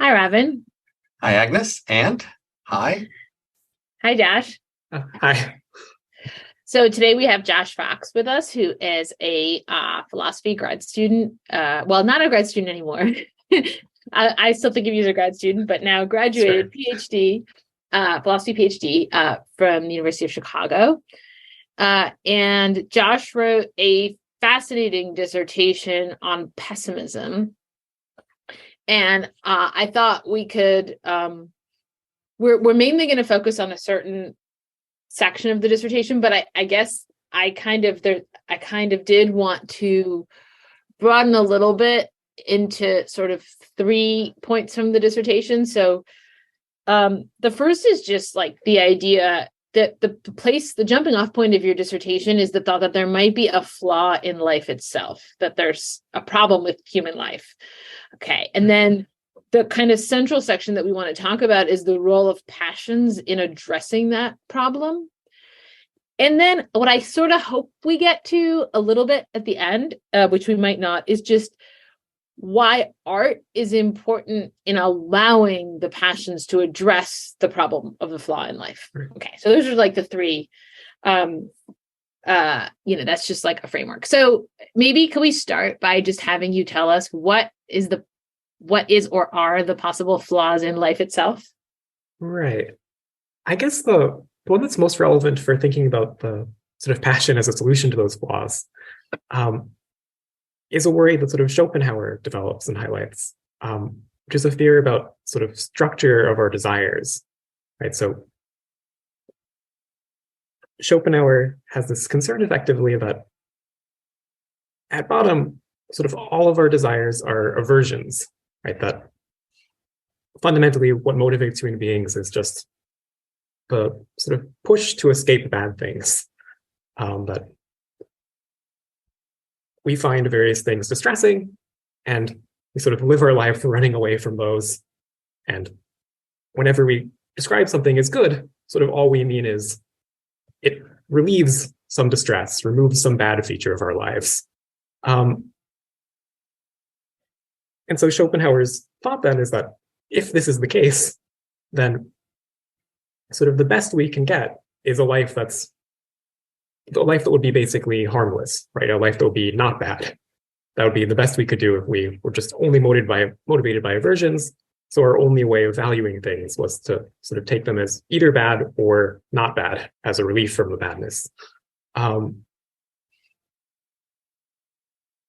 Hi, Robin. Hi, Agnes, and hi. Hi, Josh. Hi. So today we have Josh Fox with us, who is a philosophy grad student. Well, not a grad student anymore. I still think of you as a grad student, but now graduated PhD, philosophy PhD from the University of Chicago. And Josh wrote a fascinating dissertation on pessimism. And I thought we could. We're mainly going to focus on a certain section of the dissertation, but I guess I kind of did want to broaden a little bit into sort of 3 points from the dissertation. So the first is just like the idea that the jumping off point of your dissertation is the thought that there might be a flaw in life itself, that there's a problem with human life. Okay. And then the kind of central section that we want to talk about is the role of passions in addressing that problem. And then what I sort of hope we get to a little bit at the end, which we might not, is just why art is important in allowing the passions to address the problem of the flaw in life. Okay, so those are like the three. That's just like a framework. So maybe can we start by just having you tell us what is or are the possible flaws in life itself? Right. I guess the one that's most relevant for thinking about the sort of passion as a solution to those flaws is a worry that sort of Schopenhauer develops and highlights, which is a theory about sort of structure of our desires, right? So Schopenhauer has this concern effectively that at bottom, sort of all of our desires are aversions, right? That fundamentally what motivates human beings is just the sort of push to escape bad things, that we find various things distressing and we sort of live our life running away from those. And whenever we describe something as good, sort of all we mean is it relieves some distress, removes some bad feature of our lives. And so Schopenhauer's thought then is that if this is the case, then sort of the best we can get is a life that would be basically harmless, right? A life that would be not bad. That would be the best we could do if we were just only motivated by aversions. So our only way of valuing things was to sort of take them as either bad or not bad as a relief from the badness. And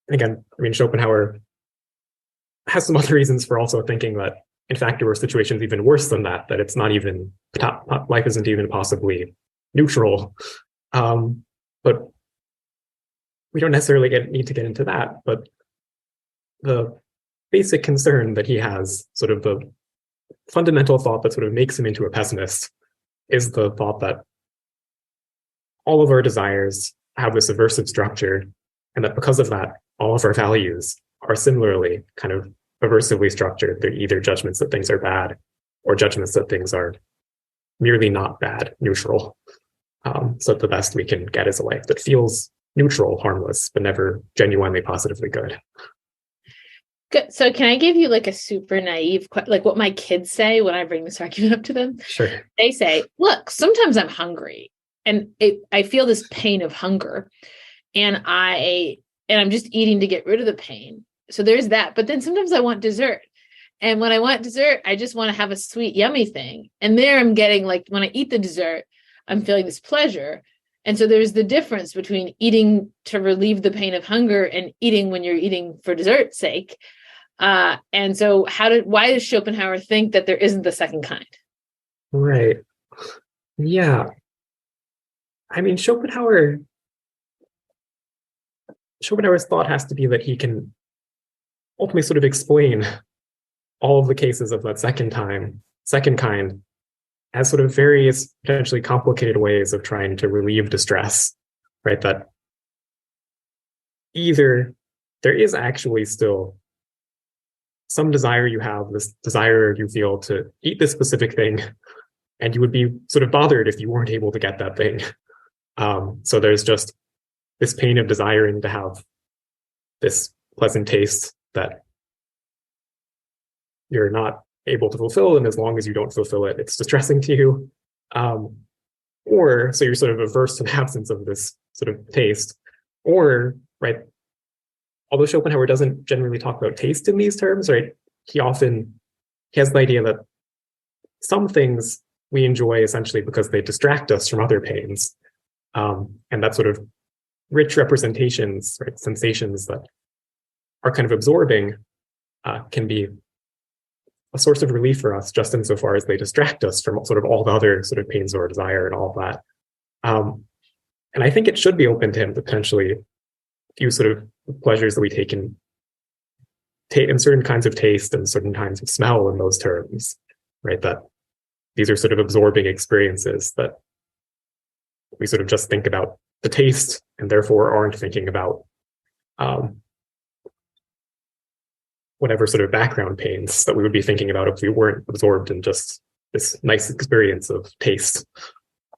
again, I mean, Schopenhauer has some other reasons for also thinking that, in fact, there were situations even worse than that, that it's not even, life isn't even possibly neutral. But we don't necessarily need to get into that. But the basic concern that he has, sort of the fundamental thought that sort of makes him into a pessimist, is the thought that all of our desires have this aversive structure, and that because of that, all of our values are similarly kind of aversively structured. They're either judgments that things are bad or judgments that things are merely not bad, neutral. So the best we can get is a life that feels neutral, harmless, but never genuinely positively good. Good. So can I give you like a super naive, like what my kids say when I bring this argument up to them? Sure. They say, look, sometimes I'm hungry and I feel this pain of hunger and I'm just eating to get rid of the pain. So there's that. But then sometimes I want dessert. And when I want dessert, I just want to have a sweet, yummy thing. And there I'm getting like, when I eat the dessert, I'm feeling this pleasure. And so there's the difference between eating to relieve the pain of hunger and eating when you're eating for dessert's sake. And so why does Schopenhauer think that there isn't the second kind? Right. Yeah. I mean, Schopenhauer's thought has to be that he can ultimately sort of explain all of the cases of that second kind, as sort of various potentially complicated ways of trying to relieve distress, right? That either there is actually still some desire you have, this desire you feel to eat this specific thing, and you would be sort of bothered if you weren't able to get that thing. So there's just this pain of desiring to have this pleasant taste that you're not able to fulfill, and as long as you don't fulfill it, it's distressing to you. Or so you're sort of averse to the absence of this sort of taste. Or, right, although Schopenhauer doesn't generally talk about taste in these terms, right, he has the idea that some things we enjoy essentially because they distract us from other pains. And that sort of rich representations, right, sensations that are kind of absorbing can be a source of relief for us just insofar as they distract us from sort of all the other sort of pains or desire and all of that. And I think it should be open to him to potentially view sort of pleasures that we take in certain kinds of taste and certain kinds of smell in those terms, right? That these are sort of absorbing experiences that we sort of just think about the taste and therefore aren't thinking about whatever sort of background pains that we would be thinking about if we weren't absorbed in just this nice experience of taste.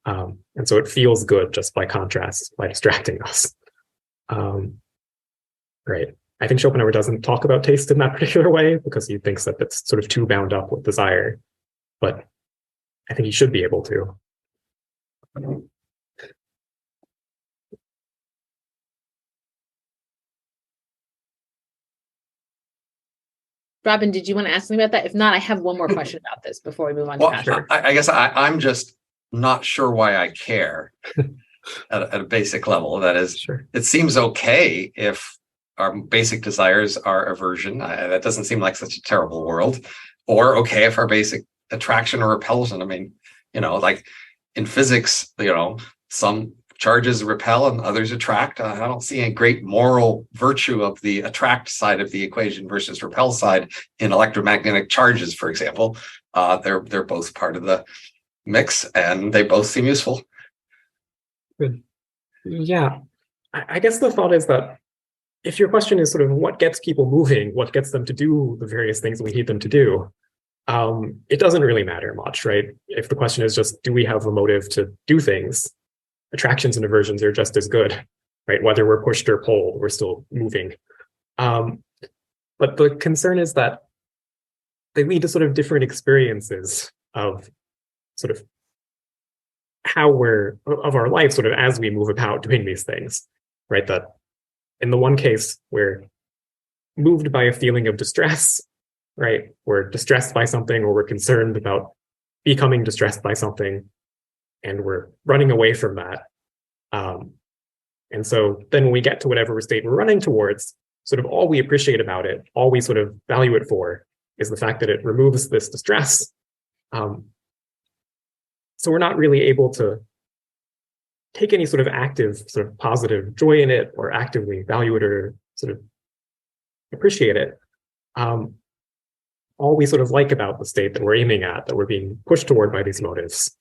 And so it feels good just by contrast, by distracting us. Right. I think Schopenhauer doesn't talk about taste in that particular way because he thinks that it's sort of too bound up with desire. But I think he should be able to. Robin, did you want to ask me about that? If not, I have one more question about this before we move on to Patrick. I guess I'm just not sure why I care at a basic level. That is, Sure. It seems okay if our basic desires are aversion. That doesn't seem like such a terrible world. Or okay if our basic attraction or repulsion. I mean, like in physics, some charges repel and others attract. I don't see a great moral virtue of the attract side of the equation versus repel side in electromagnetic charges, for example. They're both part of the mix and they both seem useful. Good. Yeah. I guess the thought is that if your question is sort of what gets people moving, what gets them to do the various things that we need them to do, it doesn't really matter much, right? If the question is just, do we have a motive to do things? Attractions and aversions are just as good, right? Whether we're pushed or pulled, we're still moving. But the concern is that they lead to sort of different experiences of sort of of our life sort of as we move about doing these things, right? That in the one case, we're moved by a feeling of distress, right? We're distressed by something or we're concerned about becoming distressed by something. And we're running away from that. And so then when we get to whatever state we're running towards, sort of all we appreciate about it, all we sort of value it for is the fact that it removes this distress. So we're not really able to take any sort of active, sort of positive joy in it or actively value it or sort of appreciate it. All we sort of like about the state that we're aiming at, that we're being pushed toward by these motives,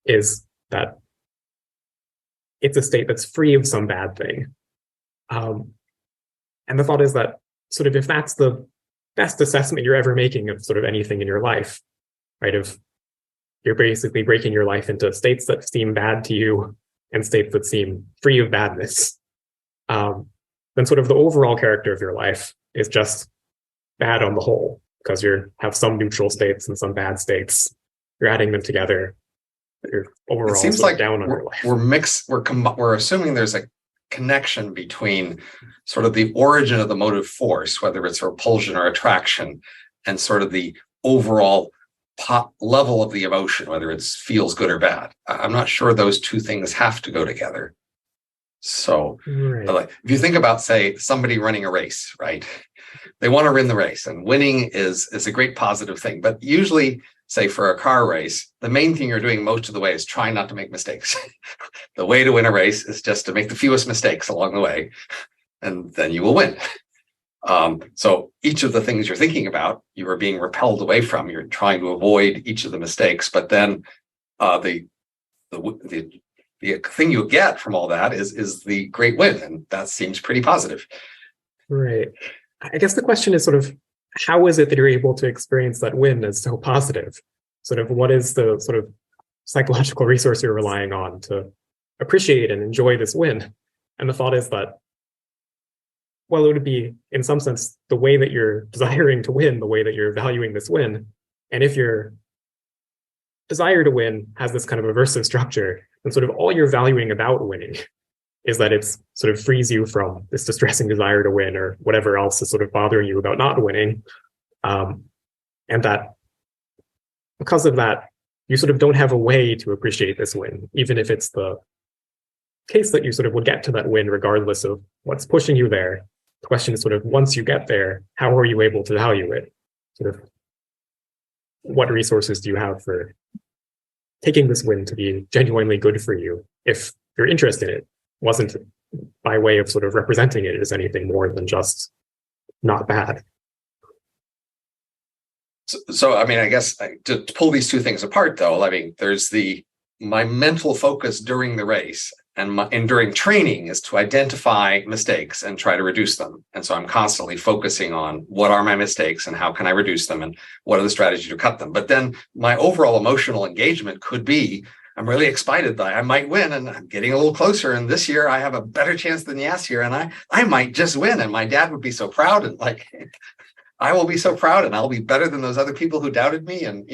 is that it's a state that's free of some bad thing. And the thought is that sort of if that's the best assessment you're ever making of sort of anything in your life, right? If you're basically breaking your life into states that seem bad to you and states that seem free of badness, then sort of the overall character of your life is just bad on the whole, because you have some neutral states and some bad states. You're adding them together. You're overall it seems like down on your life. We're assuming there's a connection between sort of the origin of the motive force, whether it's repulsion or attraction, and sort of the overall level of the emotion, whether it feels good or bad. I'm not sure those two things have to go together. So right. If you think about, say, somebody running a race, right? They want to win the race, and winning is a great positive thing. But usually, say for a car race, the main thing you're doing most of the way is trying not to make mistakes. The way to win a race is just to make the fewest mistakes along the way, and then you will win. So each of the things you're thinking about, you are being repelled away from. You're trying to avoid each of the mistakes, but then the thing you get from all that is the great win, and that seems pretty positive. Right. I guess the question is sort of, how is it that you're able to experience that win as so positive? Sort of what is the sort of psychological resource you're relying on to appreciate and enjoy this win? And the thought is that, well, it would be, in some sense, the way that you're desiring to win, the way that you're valuing this win, And if your desire to win has this kind of aversive structure, then sort of all you're valuing about winning is that it's sort of frees you from this distressing desire to win or whatever else is sort of bothering you about not winning. And that because of that, you sort of don't have a way to appreciate this win, even if it's the case that you sort of would get to that win regardless of what's pushing you there. The question is sort of, once you get there, how are you able to value it? Sort of, what resources do you have for taking this win to be genuinely good for you if your interest in it wasn't by way of sort of representing it as anything more than just not bad? So I mean, I guess to pull these two things apart, though, I mean, there's my mental focus during the race and during training is to identify mistakes and try to reduce them. And so I'm constantly focusing on what are my mistakes and how can I reduce them and what are the strategies to cut them. But then my overall emotional engagement could be, I'm really excited that I might win and I'm getting a little closer. And this year I have a better chance than last year and I might just win. And my dad would be so proud and like, I will be so proud and I'll be better than those other people who doubted me. And,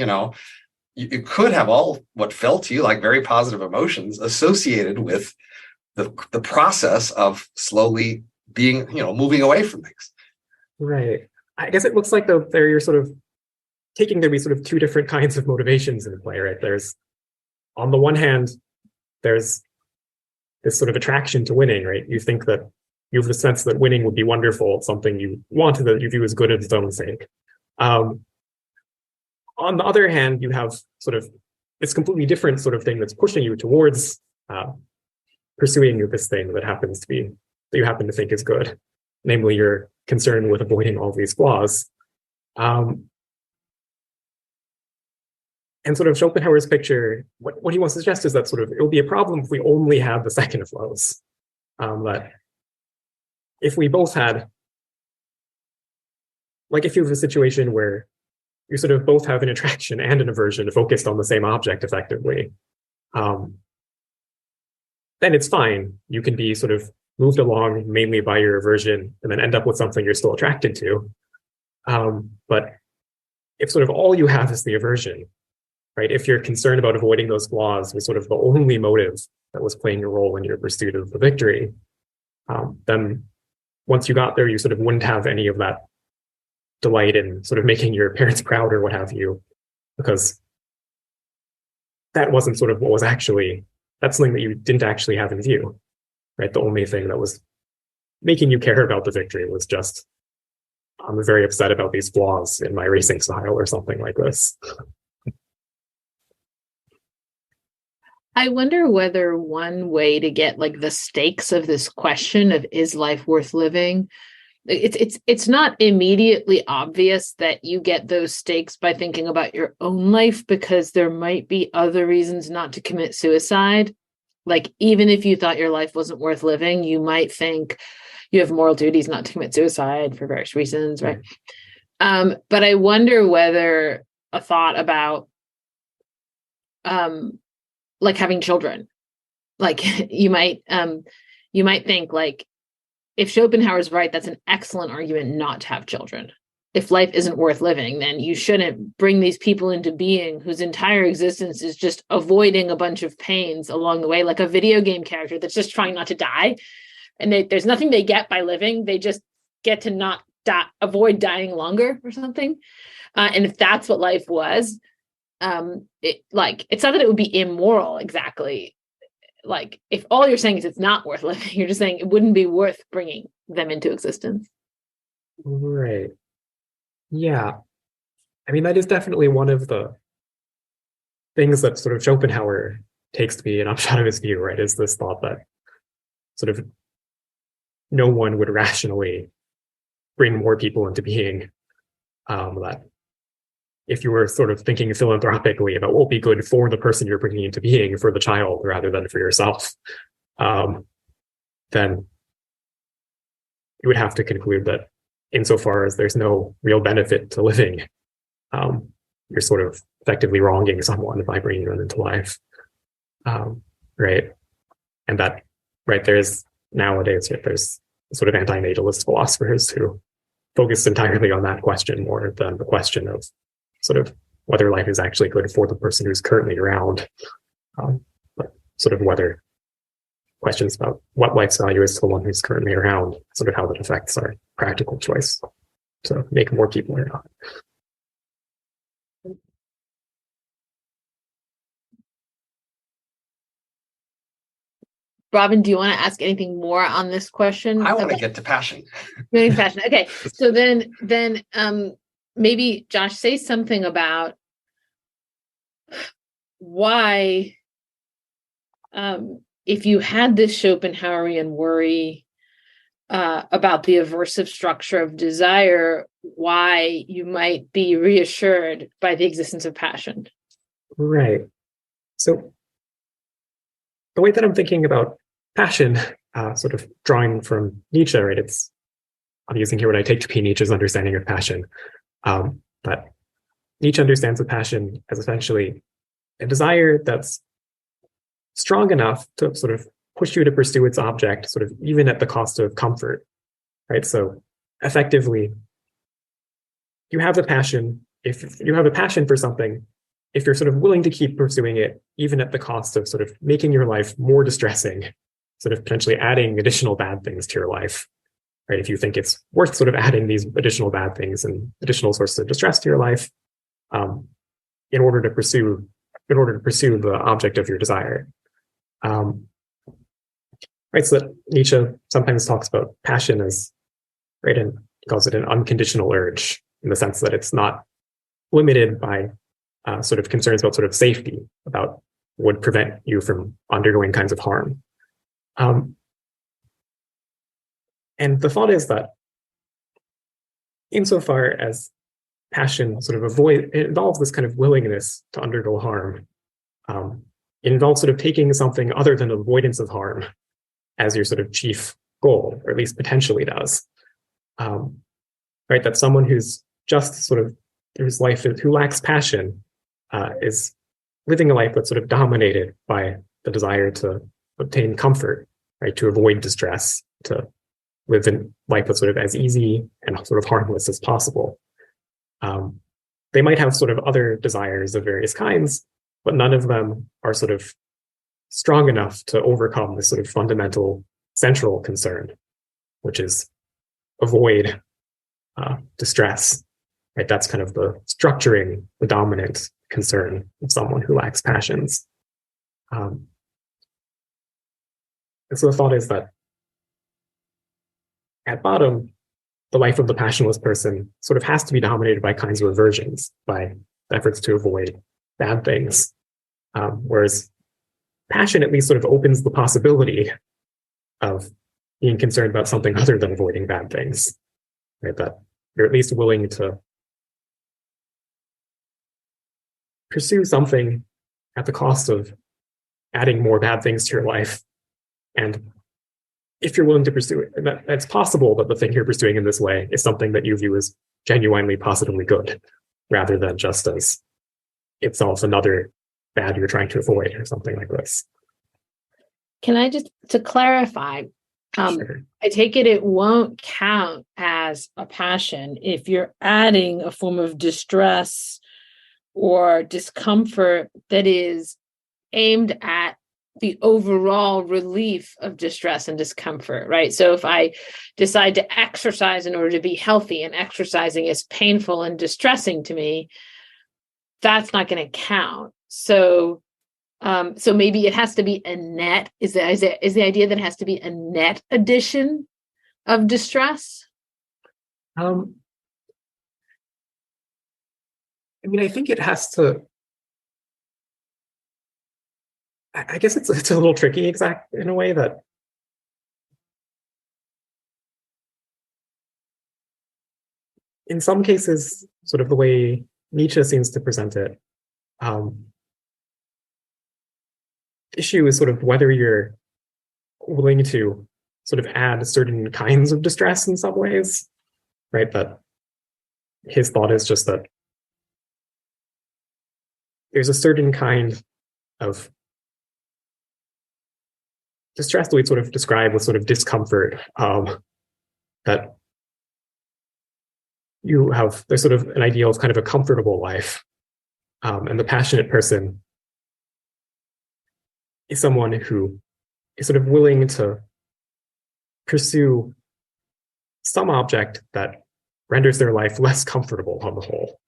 you could have all what felt to you like very positive emotions associated with the process of slowly being, moving away from things. Right. I guess it looks like there you're sort of taking there be sort of two different kinds of motivations in play, right? There's, on the one hand, there's this sort of attraction to winning, right? You think that you have the sense that winning would be wonderful, something you want that you view as good at its own sake. On the other hand, you have sort of this completely different sort of thing that's pushing you towards pursuing this thing that you happen to think is good, namely your concern with avoiding all these flaws. And sort of Schopenhauer's picture, what he wants to suggest is that sort of it will be a problem if we only had the second of those. That if we both had, like if you have a situation where you sort of both have an attraction and an aversion focused on the same object effectively, then it's fine. You can be sort of moved along mainly by your aversion and then end up with something you're still attracted to. But if sort of all you have is the aversion, right? If you're concerned about avoiding those flaws was sort of the only motive that was playing a role in your pursuit of the victory, then once you got there, you sort of wouldn't have any of that delight in sort of making your parents proud or what have you, because that wasn't sort of what was actually, that's something that you didn't actually have in view, right? The only thing that was making you care about the victory was just, I'm very upset about these flaws in my racing style or something like this. I wonder whether one way to get like the stakes of this question of is life worth living, it's not immediately obvious that you get those stakes by thinking about your own life, because there might be other reasons not to commit suicide. Like even if you thought your life wasn't worth living, you might think you have moral duties not to commit suicide for various reasons, right? But I wonder whether a thought about like having children, like you might think like, if Schopenhauer's right, that's an excellent argument not to have children. If life isn't worth living, then you shouldn't bring these people into being whose entire existence is just avoiding a bunch of pains along the way, like a video game character that's just trying not to die. And there's nothing they get by living. They just get to not avoid dying longer or something. And if that's what life was, it's not that it would be immoral exactly. Like if all you're saying is it's not worth living, you're just saying it wouldn't be worth bringing them into existence. Right. Yeah. I mean, that is definitely one of the things that sort of Schopenhauer takes to be an upshot of his view, right? Is this thought that sort of no one would rationally bring more people into being, that if you were sort of thinking philanthropically about what will be good for the person you're bringing into being, for the child rather than for yourself, then you would have to conclude that insofar as there's no real benefit to living, you're sort of effectively wronging someone by bringing them into life, right? And that, right, there's nowadays, there's sort of anti-natalist philosophers who focus entirely on that question more than the question of sort of whether life is actually good for the person who's currently around, but sort of whether questions about what life's value is to the one who's currently around, sort of how that affects our practical choice to make more people or not. Robin, do you want to ask anything more on this question? I want to get to passion. Getting passion. Okay. So then maybe Josh, say something about why, if you had this Schopenhauerian worry about the aversive structure of desire, why you might be reassured by the existence of passion. Right. So the way that I'm thinking about passion, sort of drawing from Nietzsche, right? I'm using here what I take to be Nietzsche's understanding of passion. But Nietzsche understands of passion as essentially a desire that's strong enough to sort of push you to pursue its object, sort of even at the cost of comfort, right? So effectively, you have a passion. If you have a passion for something, if you're sort of willing to keep pursuing it, even at the cost of sort of making your life more distressing, sort of potentially adding additional bad things to your life, right? If you think it's worth sort of adding these additional bad things and additional sources of distress to your life, in order to pursue the object of your desire. Right, so that Nietzsche sometimes talks about passion as, right, and calls it an unconditional urge, in the sense that it's not limited by sort of concerns about sort of safety, about would prevent you from undergoing kinds of harm. And the thought is that insofar as passion sort of it involves this kind of willingness to undergo harm, it involves sort of taking something other than avoidance of harm as your sort of chief goal, or at least potentially does. Right, that someone who's just sort of whose life who lacks passion is living a life that's sort of dominated by the desire to obtain comfort, right, to avoid distress, to live a life that's sort of as easy and sort of harmless as possible. They might have sort of other desires of various kinds, but none of them are sort of strong enough to overcome this sort of fundamental central concern, which is avoid distress, right? That's kind of the structuring, the dominant concern of someone who lacks passions. And so the thought is that at bottom, the life of the passionless person sort of has to be dominated by kinds of aversions, by efforts to avoid bad things. Whereas passion at least sort of opens the possibility of being concerned about something other than avoiding bad things, right? That you're at least willing to pursue something at the cost of adding more bad things to your life. And if you're willing to pursue it, it's possible that the thing you're pursuing in this way is something that you view as genuinely positively good, rather than just as itself another bad you're trying to avoid or something like this. Can I just, to clarify, Sure. I take it won't count as a passion if you're adding a form of distress or discomfort that is aimed at the overall relief of distress and discomfort, right? So if I decide to exercise in order to be healthy and exercising is painful and distressing to me, that's not going to count. So maybe it has to be a net. Is the idea that it has to be a net addition of distress? I mean, I think it has to. I guess it's a little tricky, in a way that in some cases, sort of the way Nietzsche seems to present it, issue is sort of whether you're willing to sort of add certain kinds of distress in some ways, right? That his thought is just that there's a certain kind of distress that we sort of describe with sort of discomfort, that you have, there's sort of an ideal of kind of a comfortable life, And the passionate person is someone who is sort of willing to pursue some object that renders their life less comfortable on the whole,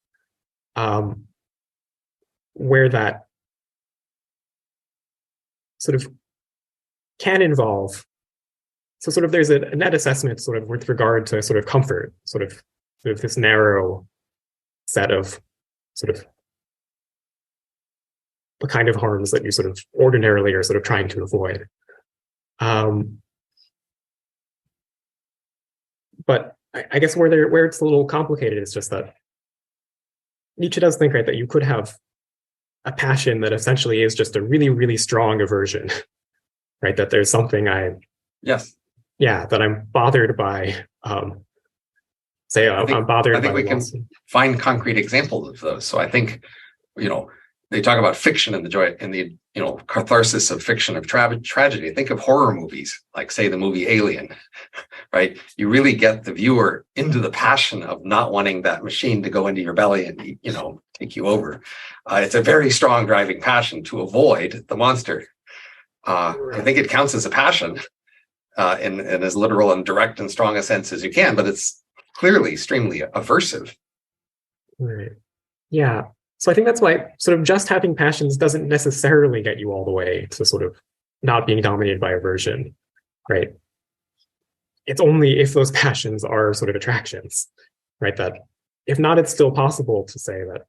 where that sort of can involve. So sort of there's a net assessment sort of with regard to sort of comfort, sort of this narrow set of sort of the kind of harms that you sort of ordinarily are sort of trying to avoid. But I guess where it's a little complicated is just that Nietzsche does think, right, that you could have a passion that essentially is just a really, really strong aversion, right? That there's something that I'm bothered by. I'm bothered. I think we can find concrete examples of those. So I think, they talk about fiction and the joy and the catharsis of fiction, of tragedy. Think of horror movies, like say the movie Alien, right? You really get the viewer into the passion of not wanting that machine to go into your belly and take you over. It's a very strong driving passion to avoid the monster. I think it counts as a passion in as literal and direct and strong a sense as you can, but it's clearly extremely aversive. Right. Yeah. So I think that's why sort of just having passions doesn't necessarily get you all the way to sort of not being dominated by aversion, right? It's only if those passions are sort of attractions, right? That if not, it's still possible to say that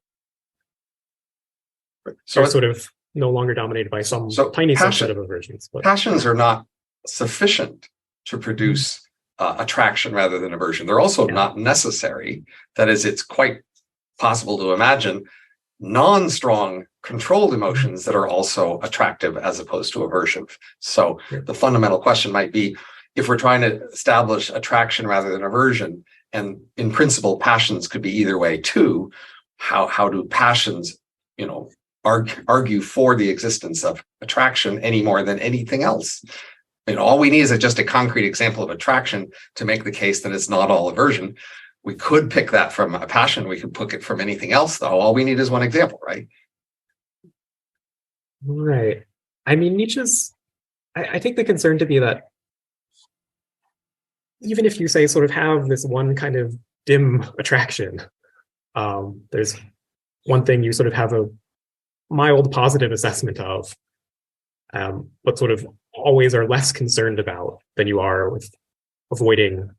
they're sort of no longer dominated by some tiny subset of aversions. But passions are not sufficient to produce attraction rather than aversion. They're also not necessary. That is, it's quite possible to imagine non-strong controlled emotions that are also attractive as opposed to aversive. So the fundamental question might be, if we're trying to establish attraction rather than aversion, and in principle, passions could be either way too, how do passions, argue for the existence of attraction any more than anything else? All we need is just a concrete example of attraction to make the case that it's not all aversion. We could pick that from a passion. We could pick it from anything else, though. All we need is one example, right? Right. I mean, Nietzsche's, I take the concern to be that even if you say sort of have this one kind of dim attraction, there's one thing you sort of have a mild positive assessment of, but sort of always are less concerned about than you are with avoiding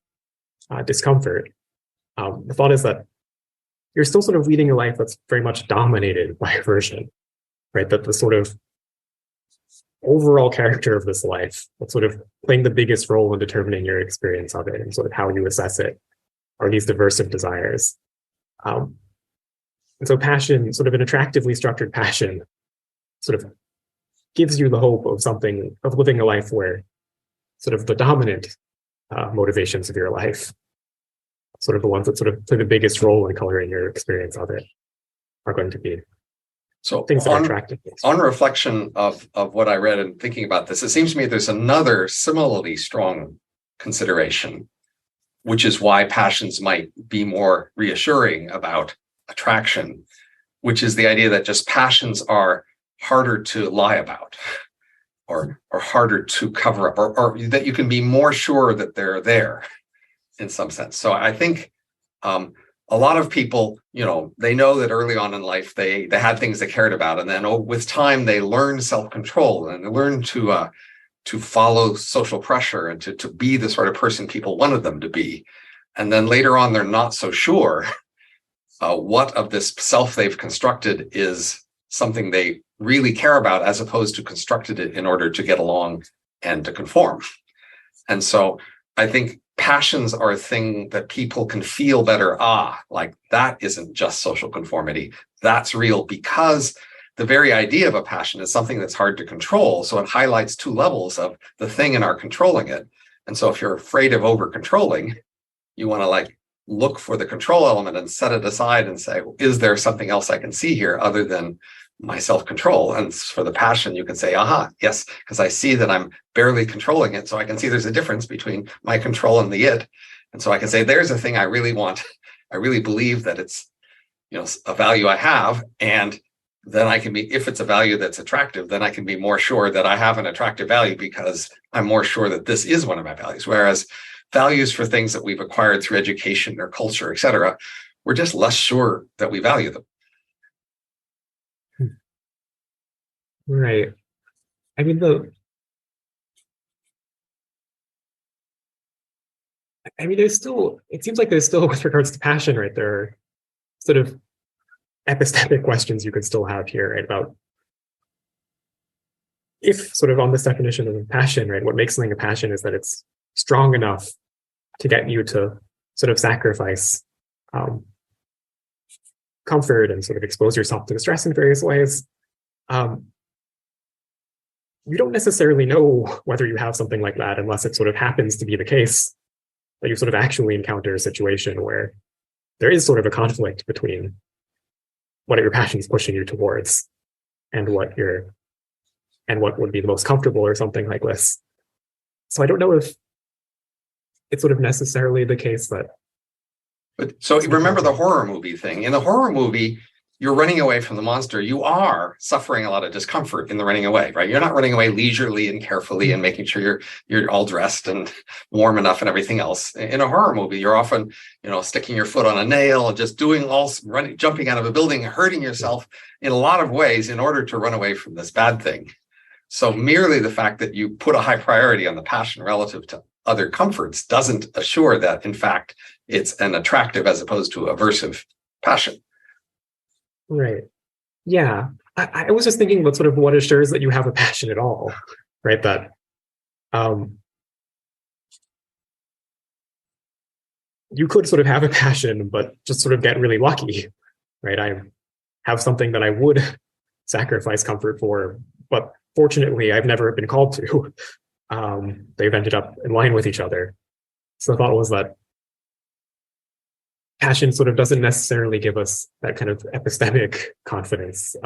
discomfort. The thought is that you're still sort of leading a life that's very much dominated by aversion, right? That the sort of overall character of this life, that's sort of playing the biggest role in determining your experience of it and sort of how you assess it, are these diversive desires. And so passion, sort of an attractively structured passion, sort of gives you the hope of living a life where sort of the dominant motivations of your life, sort of the ones that sort of play the biggest role in coloring your experience of it, are going to be things that are attractive. On reflection of what I read and thinking about this, it seems to me there's another similarly strong consideration, which is why passions might be more reassuring about attraction, which is the idea that just passions are harder to lie about or harder to cover up, or that you can be more sure that they're there in some sense. So I think a lot of people, they know that early on in life they had things they cared about, and then with time they learn self-control and they learn to follow social pressure and to be the sort of person people wanted them to be. And then later on, they're not so sure what of this self they've constructed is something they really care about, as opposed to constructed it in order to get along and to conform. And so I think passions are a thing that people can feel better. Like that isn't just social conformity. That's real, because the very idea of a passion is something that's hard to control. So it highlights two levels of the thing and our controlling it. And so if you're afraid of over controlling, you want to look for the control element and set it aside and say, is there something else I can see here other than my self-control? And for the passion, you can say, yes, because I see that I'm barely controlling it. So I can see there's a difference between my control and the it. And so I can say, there's a thing I really want. I really believe that it's, a value I have. And then I can be, if it's a value that's attractive, then I can be more sure that I have an attractive value because I'm more sure that this is one of my values. Whereas values for things that we've acquired through education or culture, et cetera, we're just less sure that we value them. Right. I mean, there's still, it seems like there's still, with regards to passion, right, there are sort of epistemic questions you could still have here, right, about if sort of on this definition of passion, right, what makes something a passion is that it's strong enough to get you to sort of sacrifice comfort and sort of expose yourself to stress in various ways. You don't necessarily know whether you have something like that unless it sort of happens to be the case that you sort of actually encounter a situation where there is sort of a conflict between what your passion is pushing you towards and what would be the most comfortable or something like this. So I don't know if it's sort of necessarily the case that. But so remember the horror movie thing. In the horror movie, you're running away from the monster. You are suffering a lot of discomfort in the running away, right? You're not running away leisurely and carefully and making sure you're all dressed and warm enough and everything else. In a horror movie, you're often, sticking your foot on a nail and just jumping out of a building and hurting yourself in a lot of ways in order to run away from this bad thing. So merely the fact that you put a high priority on the passion relative to other comforts doesn't assure that, in fact, it's an attractive as opposed to aversive passion. Right. Yeah. I was just thinking about sort of what assures that you have a passion at all, right? That you could sort of have a passion, but just sort of get really lucky, right? I have something that I would sacrifice comfort for, but fortunately, I've never been called to. They've ended up in line with each other. So the thought was that passion sort of doesn't necessarily give us that kind of epistemic confidence.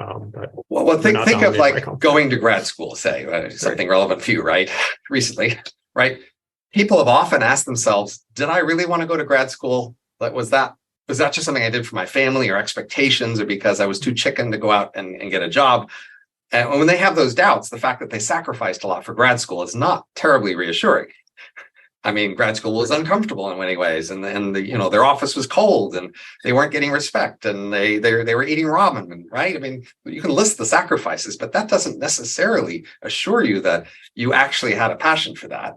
Well, think of like going to grad school, say, something relevant for you, right? Recently, right? People have often asked themselves, did I really want to go to grad school? Was that just something I did for my family or expectations, or because I was too chicken to go out and get a job? And when they have those doubts, the fact that they sacrificed a lot for grad school is not terribly reassuring. I mean, grad school was uncomfortable in many ways, and their office was cold, and they weren't getting respect, and they were eating ramen, right? I mean, you can list the sacrifices, but that doesn't necessarily assure you that you actually had a passion for that.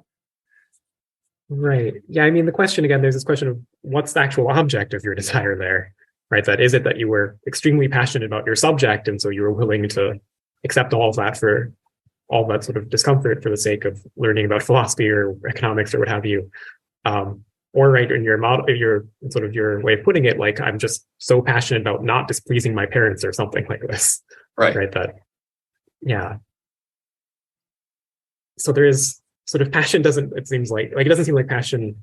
Right. Yeah. I mean, the question again, there's this question of what's the actual object of your desire there, right? That is it that you were extremely passionate about your subject, and so you were willing to accept all of that for all that sort of discomfort for the sake of learning about philosophy or economics or what have you, or right in your model, your sort of your way of putting it, like I'm just so passionate about not displeasing my parents or something like this, right? That, yeah. So there is sort of passion it seems like it doesn't seem like passion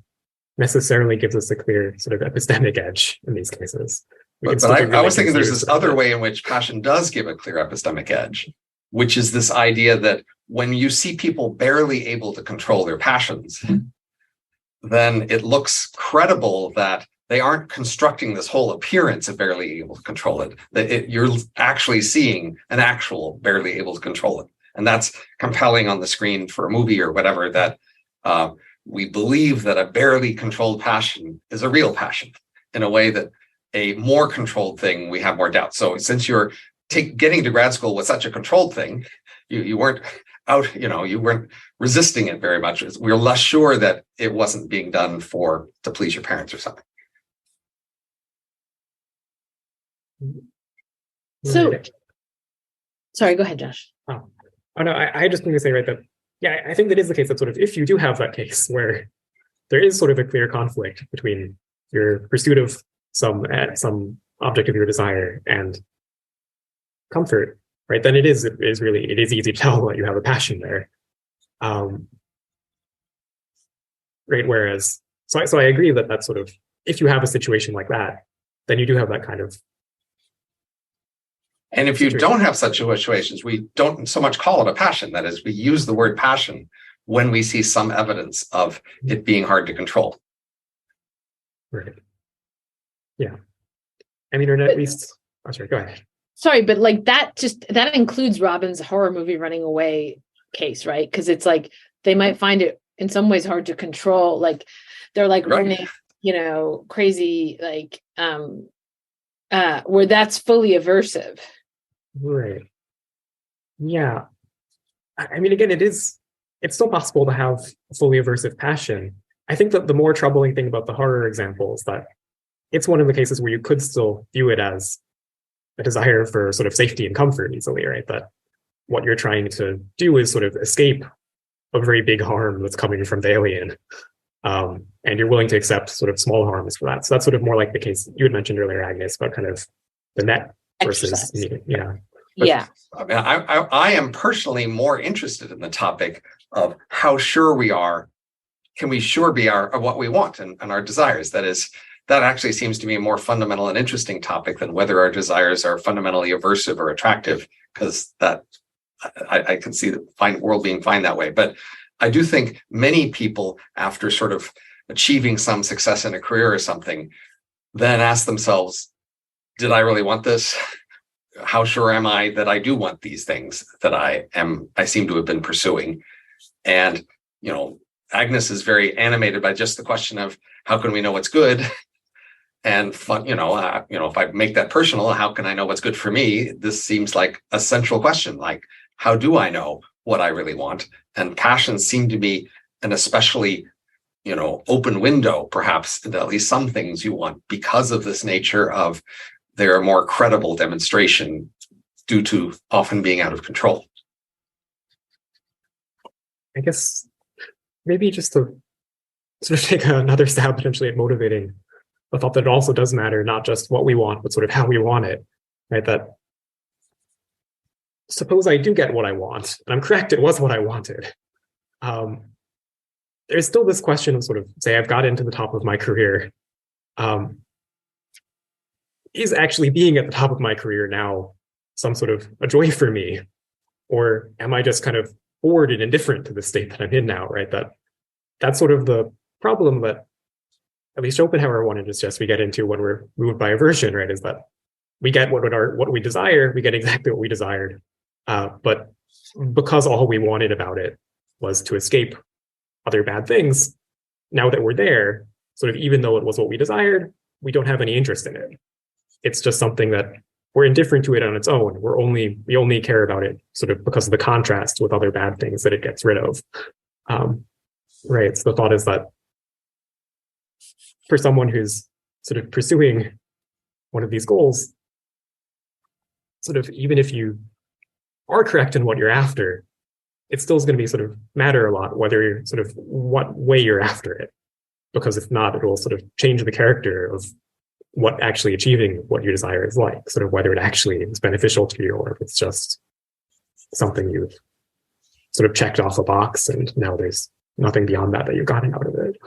necessarily gives us a clear sort of epistemic edge in these cases. But I was thinking there's this other way in which passion does give a clear epistemic edge, which is this idea that when you see people barely able to control their passions, then it looks credible that they aren't constructing this whole appearance of barely able to control it, that you're actually seeing an actual barely able to control it. And that's compelling on the screen for a movie or whatever, that we believe that a barely controlled passion is a real passion in a way that a more controlled thing, we have more doubt. So since you're getting to grad school was such a controlled thing, you weren't out, you weren't resisting it very much. We're less sure that it wasn't being done to please your parents or something. So, sorry, go ahead, Josh. Oh no, I just going to say, right, that, yeah, I think that is the case that sort of, if you do have that case where there is sort of a clear conflict between your pursuit of some object of your desire and comfort, right, then it is easy to tell that you have a passion there. Right, whereas, so I agree that that's sort of, if you have a situation like that, then you do have that kind of. And if you don't have such situations, we don't so much call it a passion. That is, we use the word passion when we see some evidence of it being hard to control. Right. Yeah. I mean, or at least, oh, sorry, go ahead. Sorry, but like that includes Robin's horror movie Running Away case, right? Because it's like they might find it in some ways hard to control. Like they're like running, crazy, like where that's fully aversive. Right. Yeah. I mean, again, it's still possible to have fully aversive passion. I think that the more troubling thing about the horror example is that it's one of the cases where you could still view it as a desire for sort of safety and comfort easily, right? That what you're trying to do is sort of escape a very big harm that's coming from the alien. And you're willing to accept sort of small harms for that. So that's sort of more like the case you had mentioned earlier, Agnes, about kind of the net versus, yeah. I mean, I am personally more interested in the topic of how sure we are. Can we sure be of what we want and our desires? That actually seems to be a more fundamental and interesting topic than whether our desires are fundamentally aversive or attractive, because that I can see the world being fine that way. But I do think many people, after sort of achieving some success in a career or something, then ask themselves, did I really want this? How sure am I that I do want these things that I seem to have been pursuing? And, Agnes is very animated by just the question of how can we know what's good? And if I make that personal, how can I know what's good for me? This seems like a central question. Like, how do I know what I really want? And passions seem to be an especially, open window, perhaps, into at least some things you want because of this nature of their more credible demonstration due to often being out of control. I guess maybe just to sort of take another stab potentially at motivating the thought that it also does matter, not just what we want, but sort of how we want it, right? That suppose I do get what I want, and I'm correct, it was what I wanted. There's still this question of sort of, say I've got into the top of my career. Is actually being at the top of my career now some sort of a joy for me? Or am I just kind of bored and indifferent to the state that I'm in now, right? That's sort of the problem that at least Schopenhauer wanted to suggest we get into when we're moved by aversion, right? Is that we get what we desire, we get exactly what we desired. But because all we wanted about it was to escape other bad things, now that we're there, sort of even though it was what we desired, we don't have any interest in it. It's just something that we're indifferent to it on its own. We only care about it sort of because of the contrast with other bad things that it gets rid of. Right. So the thought is that for someone who's sort of pursuing one of these goals, sort of even if you are correct in what you're after, it still is going to be sort of matter a lot whether you're sort of what way you're after it. Because if not, it will sort of change the character of what actually achieving what you desire is like, sort of whether it actually is beneficial to you or if it's just something you've sort of checked off a box and now there's nothing beyond that you've gotten out of it.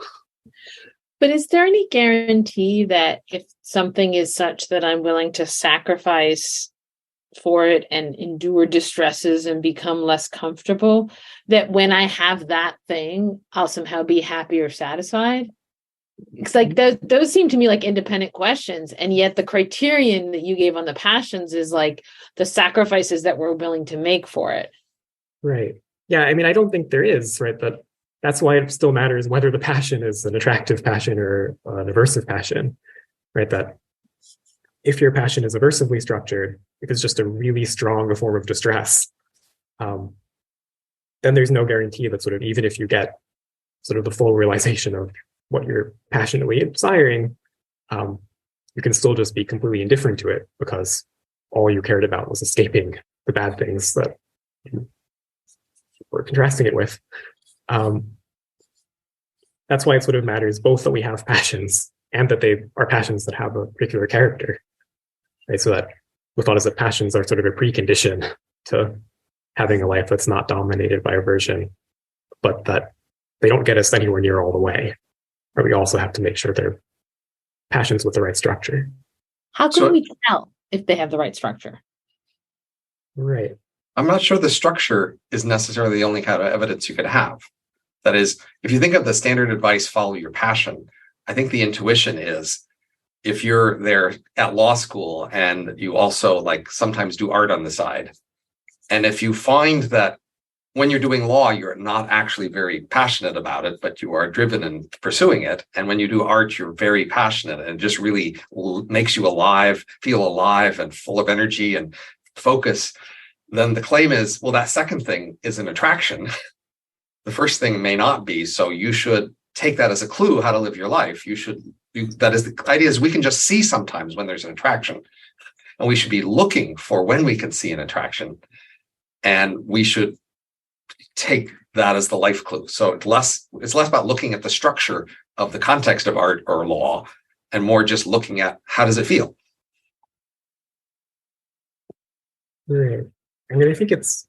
But is there any guarantee that if something is such that I'm willing to sacrifice for it and endure distresses and become less comfortable, that when I have that thing, I'll somehow be happy or satisfied? It's like those seem to me like independent questions. And yet the criterion that you gave on the passions is like the sacrifices that we're willing to make for it. Right. Yeah. I mean, I don't think there is, right? That's why it still matters whether the passion is an attractive passion or an aversive passion, right? That if your passion is aversively structured, if it's just a really strong form of distress, then there's no guarantee that sort of even if you get sort of the full realization of what you're passionately desiring, you can still just be completely indifferent to it because all you cared about was escaping the bad things that you were contrasting it with. That's why it sort of matters both that we have passions and that they are passions that have a particular character, right? So that the thought is that passions are sort of a precondition to having a life that's not dominated by aversion, but that they don't get us anywhere near all the way. Or we also have to make sure they're passions with the right structure. How can we tell if they have the right structure? Right. I'm not sure the structure is necessarily the only kind of evidence you could have. That is, if you think of the standard advice, follow your passion, I think the intuition is if you're there at law school and you also like sometimes do art on the side, and if you find that when you're doing law, you're not actually very passionate about it, but you are driven in pursuing it. And when you do art, you're very passionate and it just really makes you alive, feel alive and full of energy and focus. Then the claim is, well, that second thing is an attraction. The first thing may not be. So you should take that as a clue how to live your life. That is, the idea is we can just see sometimes when there's an attraction, and we should be looking for when we can see an attraction. And we should take that as the life clue. So it's less about looking at the structure of the context of art or law and more just looking at how does it feel. Right. I mean, I think it's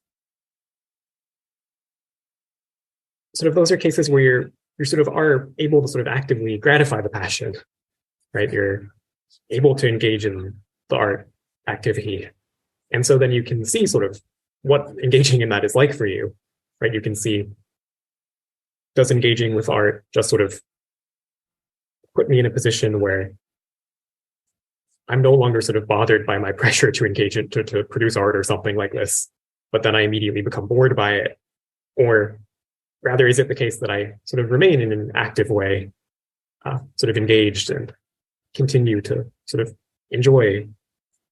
sort of, those are cases where you sort of are able to sort of actively gratify the passion, right? You're able to engage in the art activity. And so then you can see sort of what engaging in that is like for you, right? You can see, does engaging with art just sort of put me in a position where I'm no longer sort of bothered by my pressure to engage in, to produce art or something like this, but then I immediately become bored by it? Or rather, is it the case that I sort of remain in an active way, sort of engaged and continue to sort of enjoy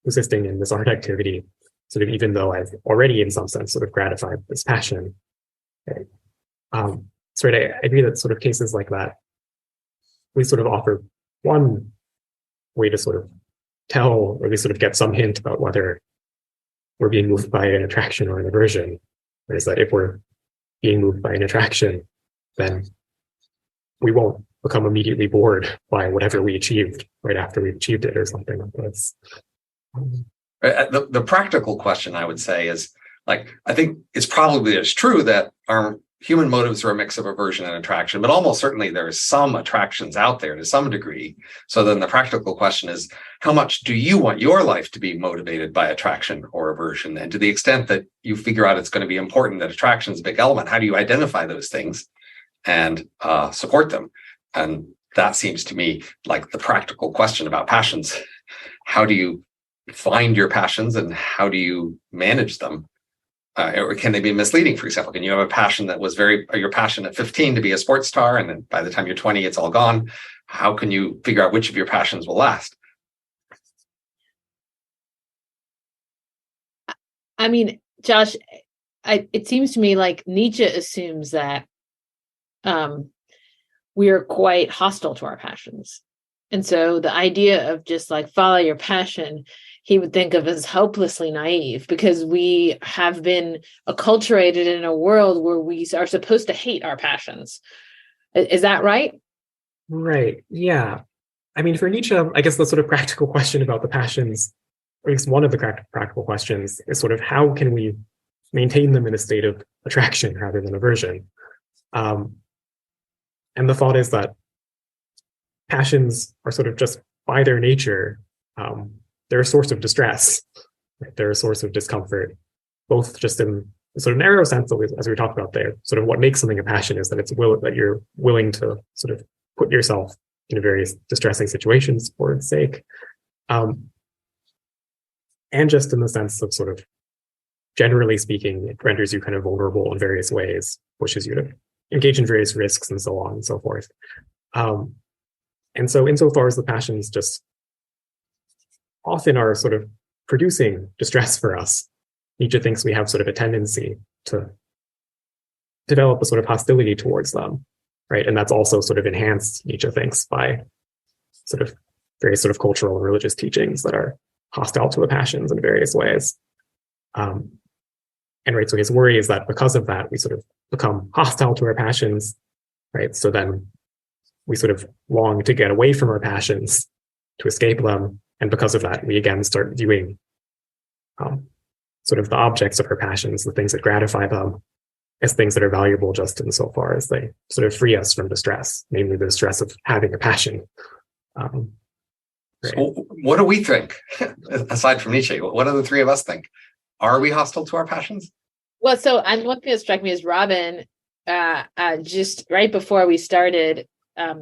existing in this art activity, sort of even though I've already in some sense sort of gratified this passion? Okay. So I agree that sort of cases like that, we sort of offer one way to sort of tell, or at least sort of get some hint about whether we're being moved by an attraction or an aversion. Is that if we're being moved by an attraction, then we won't become immediately bored by whatever we achieved right after we've achieved it or something like this. The practical question I would say is, like, I think it's probably as true that our human motives are a mix of aversion and attraction, but almost certainly there is some attractions out there to some degree. So then the practical question is, how much do you want your life to be motivated by attraction or aversion? And to the extent that you figure out it's going to be important that attraction is a big element, how do you identify those things and support them? And that seems to me like the practical question about passions. How do you find your passions and how do you manage them? Or can they be misleading? For example, can you have a passion that was your passion at 15 to be a sports star, and then by the time you're 20, it's all gone? How can you figure out which of your passions will last? I mean, Josh, it seems to me like Nietzsche assumes that we are quite hostile to our passions. And so the idea of just like follow your passion, he would think of as hopelessly naive, because we have been acculturated in a world where we are supposed to hate our passions. Is that right? Right. Yeah. I mean, for Nietzsche, I guess the sort of practical question about the passions, or at least one of the practical questions, is sort of how can we maintain them in a state of attraction rather than aversion? And the thought is that passions are sort of just by their nature, they're a source of distress. Right? They're a source of discomfort, both just in the sort of narrow sense, as we talked about there. Sort of what makes something a passion is that that you're willing to sort of put yourself in various distressing situations for its sake. And just in the sense of sort of, generally speaking, it renders you kind of vulnerable in various ways, pushes you to engage in various risks and so on and so forth. And so insofar as the passions just often are sort of producing distress for us, Nietzsche thinks we have sort of a tendency to develop a sort of hostility towards them, right? And that's also sort of enhanced, Nietzsche thinks, by sort of various sort of cultural and religious teachings that are hostile to the passions in various ways. And right, so his worry is that because of that, we sort of become hostile to our passions, right? So then we sort of long to get away from our passions, to escape them. And because of that, we again start viewing sort of the objects of our passions, the things that gratify them, as things that are valuable just insofar as they sort of free us from distress, namely the distress of having a passion. Right. So what do we think, aside from Nietzsche? What do the three of us think? Are we hostile to our passions? Well, so one thing that struck me is Robin, just right before we started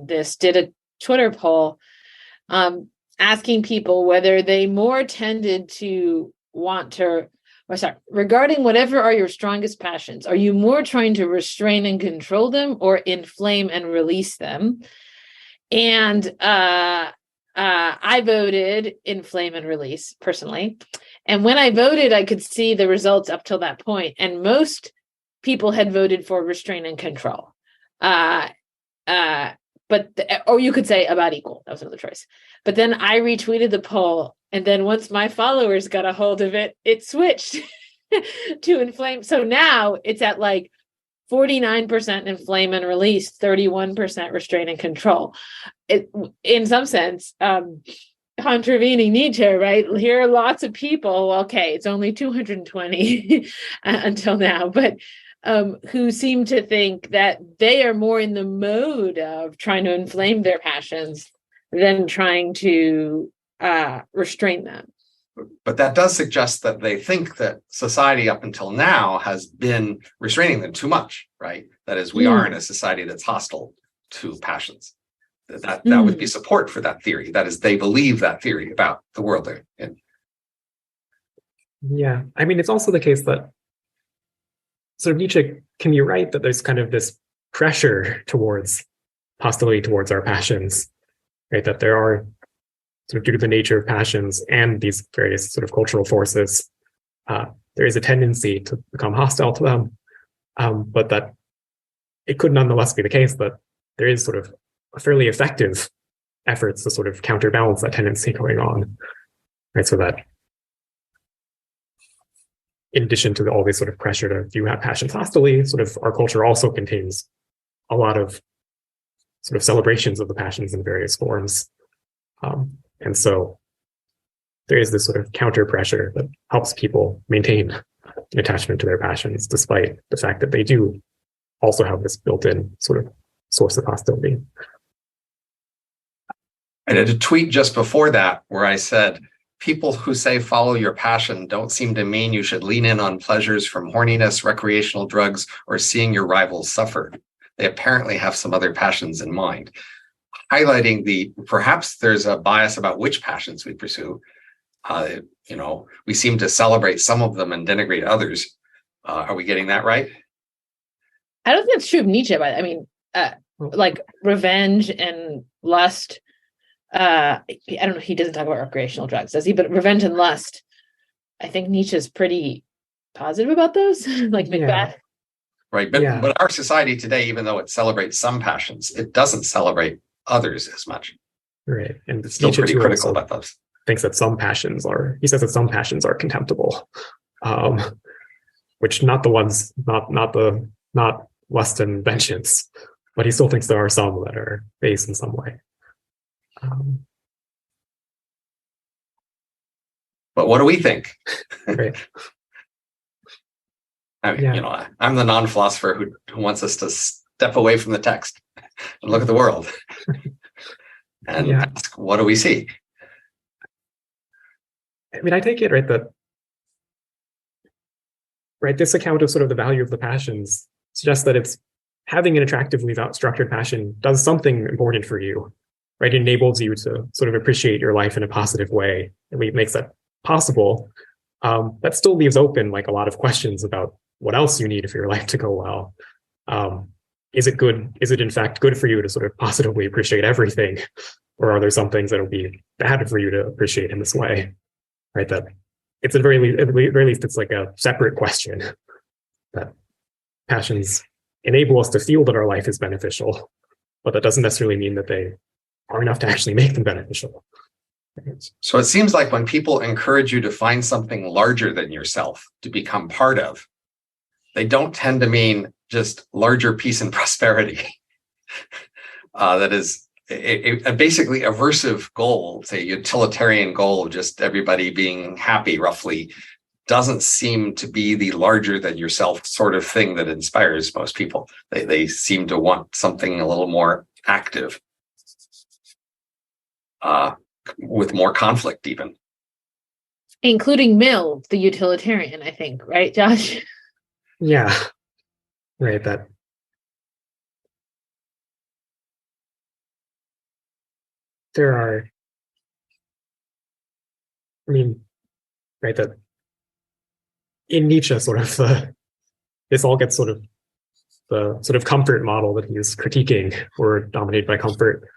this, did a Twitter poll asking people whether they more tended to want to, regarding whatever are your strongest passions, are you more trying to restrain and control them or inflame and release them? And I voted inflame and release personally. And when I voted, I could see the results up till that point. And most people had voted for restrain and control. Or you could say about equal. That was another choice. But then I retweeted the poll. And then once my followers got a hold of it, it switched to inflame. So now it's at like 49% inflame and release, 31% restrain and control. It, in some sense, contravening Nietzsche, right? Here are lots of people. Okay, it's only 220 until now, but who seem to think that they are more in the mode of trying to inflame their passions than trying to restrain them. But that does suggest that they think that society up until now has been restraining them too much, right? That is, we are in a society that's hostile to passions. That would be support for that theory. That is, they believe that theory about the world they're in. Yeah, I mean, it's also the case that sort of Nietzsche can be right that there's kind of this pressure towards hostility towards our passions, right? That there are sort of due to the nature of passions and these various sort of cultural forces, there is a tendency to become hostile to them, but that it could nonetheless be the case that there is sort of a fairly effective efforts to sort of counterbalance that tendency going on, right? So that in addition to all this sort of pressure to view passions hostilely, sort of our culture also contains a lot of sort of celebrations of the passions in various forms. And so there is this sort of counter pressure that helps people maintain an attachment to their passions, despite the fact that they do also have this built-in sort of source of hostility. I did a tweet just before that where I said, people who say follow your passion don't seem to mean you should lean in on pleasures from horniness, recreational drugs, or seeing your rivals suffer. They apparently have some other passions in mind. Highlighting perhaps there's a bias about which passions we pursue. We seem to celebrate some of them and denigrate others. Are we getting that right? I don't think that's true of Nietzsche, but I mean, like revenge and lust. I don't know. He doesn't talk about recreational drugs, does he? But revenge and lust, I think Nietzsche's pretty positive about those, like Macbeth. Right. But our society today, even though it celebrates some passions, it doesn't celebrate others as much. Right. And it's still pretty critical about those. Thinks that he says that some passions are contemptible, which not lust and vengeance, but he still thinks there are some that are base in some way. But what do we think? Right. I mean, I'm the non-philosopher who wants us to step away from the text and look at the world and ask, what do we see? I mean, I take it, right, that this account of sort of the value of the passions suggests that it's having an attractively structured passion does something important for you, right? It enables you to sort of appreciate your life in a positive way. And it makes that possible. That still leaves open like a lot of questions about what else you need for your life to go well. Is it good? Is it in fact good for you to sort of positively appreciate everything? Or are there some things that will be bad for you to appreciate in this way? Right? That it's at the very least, it's like a separate question that passions enable us to feel that our life is beneficial, but that doesn't necessarily mean that they are enough to actually make them beneficial. So it seems like when people encourage you to find something larger than yourself to become part of, they don't tend to mean just larger peace and prosperity. That is a basically aversive goal, say utilitarian goal of just everybody being happy roughly, doesn't seem to be the larger than yourself sort of thing that inspires most people. They seem to want something a little more active, with more conflict even. Including Mill, the utilitarian, I think, right, Josh? Yeah, right. That there are I mean, right, that in Nietzsche, sort of this all gets sort of the sort of comfort model that he's critiquing, or dominated by comfort.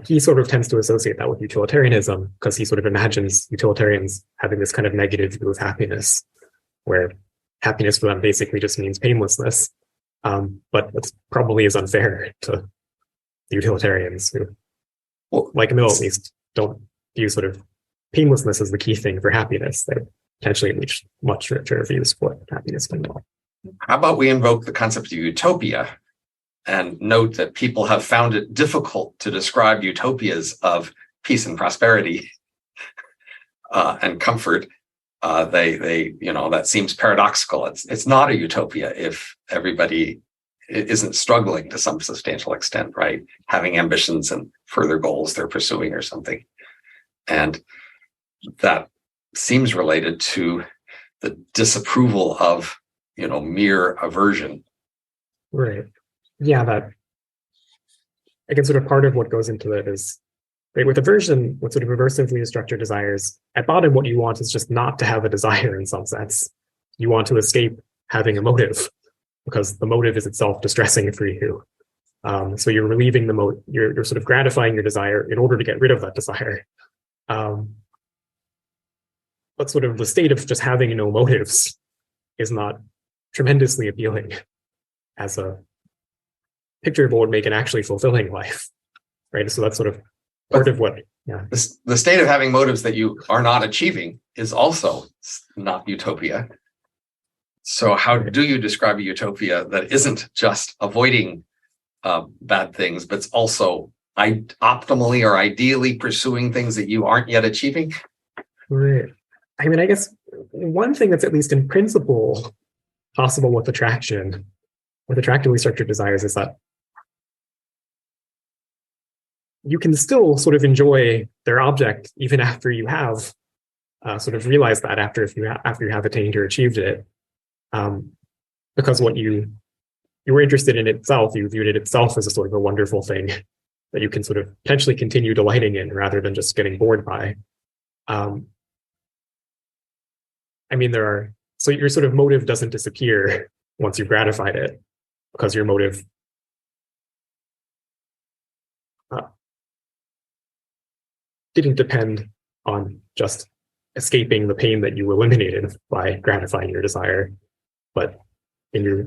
He sort of tends to associate that with utilitarianism, because he sort of imagines utilitarians having this kind of negative view of happiness, where happiness for them basically just means painlessness. But that probably is unfair to the utilitarians who, well, like Mill at least, don't view sort of painlessness as the key thing for happiness. They potentially reach much richer views for what happiness can be. How about we invoke the concept of utopia and note that people have found it difficult to describe utopias of peace and prosperity and comfort. That seems paradoxical. It's not a utopia if everybody isn't struggling to some substantial extent, right? Having ambitions and further goals they're pursuing or something. And that seems related to the disapproval of, mere aversion. Right. Yeah, that, again, sort of part of what goes into it is, right, with aversion, with sort of aversively structured desires, at bottom, what you want is just not to have a desire in some sense. You want to escape having a motive, because the motive is itself distressing for you. So you're relieving the you're sort of gratifying your desire in order to get rid of that desire. But sort of the state of just having no motives is not tremendously appealing as a picture of what would make an actually fulfilling life, right? So that's sort of part of what, yeah. The state of having motives that you are not achieving is also not utopia. So how do you describe a utopia that isn't just avoiding bad things, but it's also optimally or ideally pursuing things that you aren't yet achieving? Right. I mean, I guess one thing that's at least in principle possible with attractively structured desires is that you can still sort of enjoy their object even after you have sort of realized that after you have attained or achieved it, because what you were interested in itself, you viewed it itself as a sort of a wonderful thing that you can sort of potentially continue delighting in rather than just getting bored by. I mean, so your sort of motive doesn't disappear once you've gratified it, because your motive didn't depend on just escaping the pain that you eliminated by gratifying your desire, but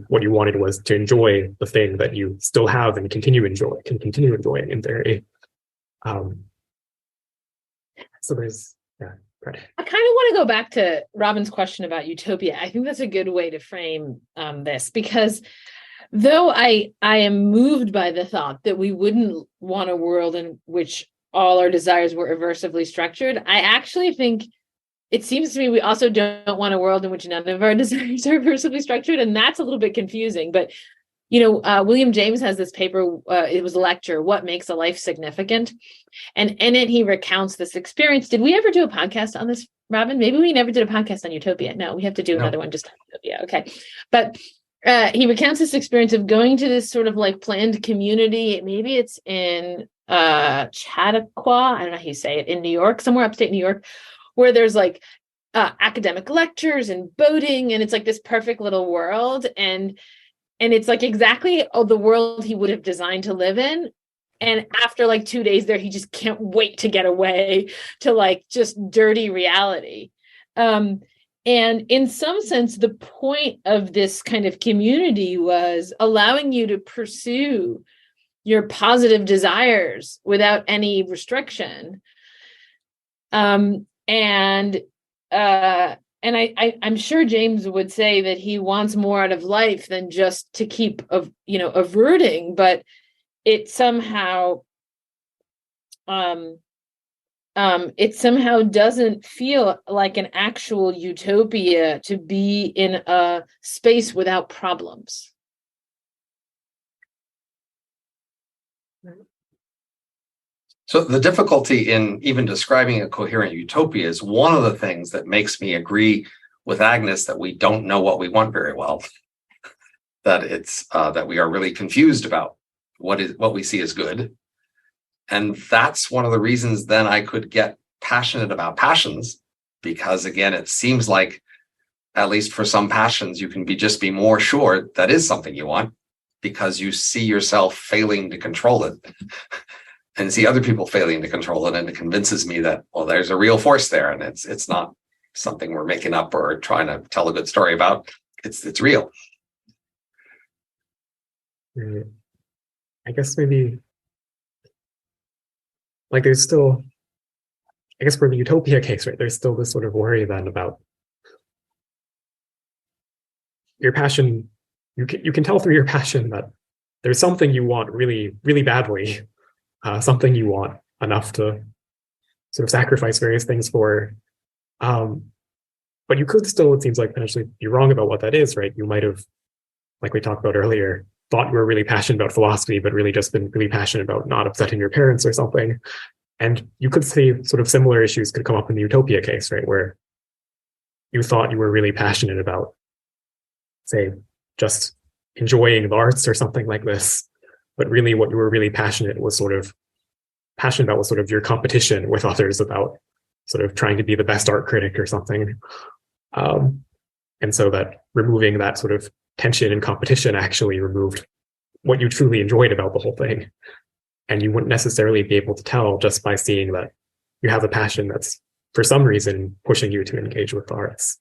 what you wanted was to enjoy the thing that you still have and can continue enjoying in theory. So there's, yeah. Right. I kind of want to go back to Robin's question about utopia. I think that's a good way to frame this, because though I am moved by the thought that we wouldn't want a world in which all our desires were aversively structured, I actually think it seems to me we also don't want a world in which none of our desires are aversively structured, and that's a little bit confusing. But William James has this paper, it was a lecture, What Makes a Life Significant? And in it, he recounts this experience. Did we ever do a podcast on this, Robin? Maybe we never did a podcast on utopia. No, we have to do another one just on utopia. Okay. But he recounts this experience of going to this sort of like planned community. Maybe it's in Chautauqua, I don't know how you say it, in New York, somewhere upstate New York, where there's like academic lectures and boating, and it's like this perfect little world. And it's like exactly the world he would have designed to live in. And after like 2 days there, he just can't wait to get away to like just dirty reality. And in some sense, the point of this kind of community was allowing you to pursue your positive desires without any restriction. And I'm sure James would say that he wants more out of life than just to keep averting, but it somehow doesn't feel like an actual utopia to be in a space without problems. So the difficulty in even describing a coherent utopia is one of the things that makes me agree with Agnes that we don't know what we want very well, that it's that we are really confused about what we see as good. And that's one of the reasons then I could get passionate about passions, because again, it seems like, at least for some passions, you can be more sure that is something you want because you see yourself failing to control it and see other people failing to control it. And it convinces me that, well, there's a real force there, and it's not something we're making up or trying to tell a good story about. It's real. Right. I guess maybe like there's still, I guess for the utopia case, right, there's still this sort of worry then about your passion. You can tell through your passion that there's something you want really, really badly, something you want enough to sort of sacrifice various things for. But you could still, it seems like, potentially be wrong about what that is, right? You might have, like we talked about earlier, thought you were really passionate about philosophy, but really just been really passionate about not upsetting your parents or something. And you could say sort of similar issues could come up in the utopia case, right? Where you thought you were really passionate about, say, just enjoying the arts or something like this. But really what you were really passionate about was sort of your competition with others about sort of trying to be the best art critic or something. And so that removing that sort of tension and competition actually removed what you truly enjoyed about the whole thing. And you wouldn't necessarily be able to tell just by seeing that you have a passion that's for some reason pushing you to engage with the arts.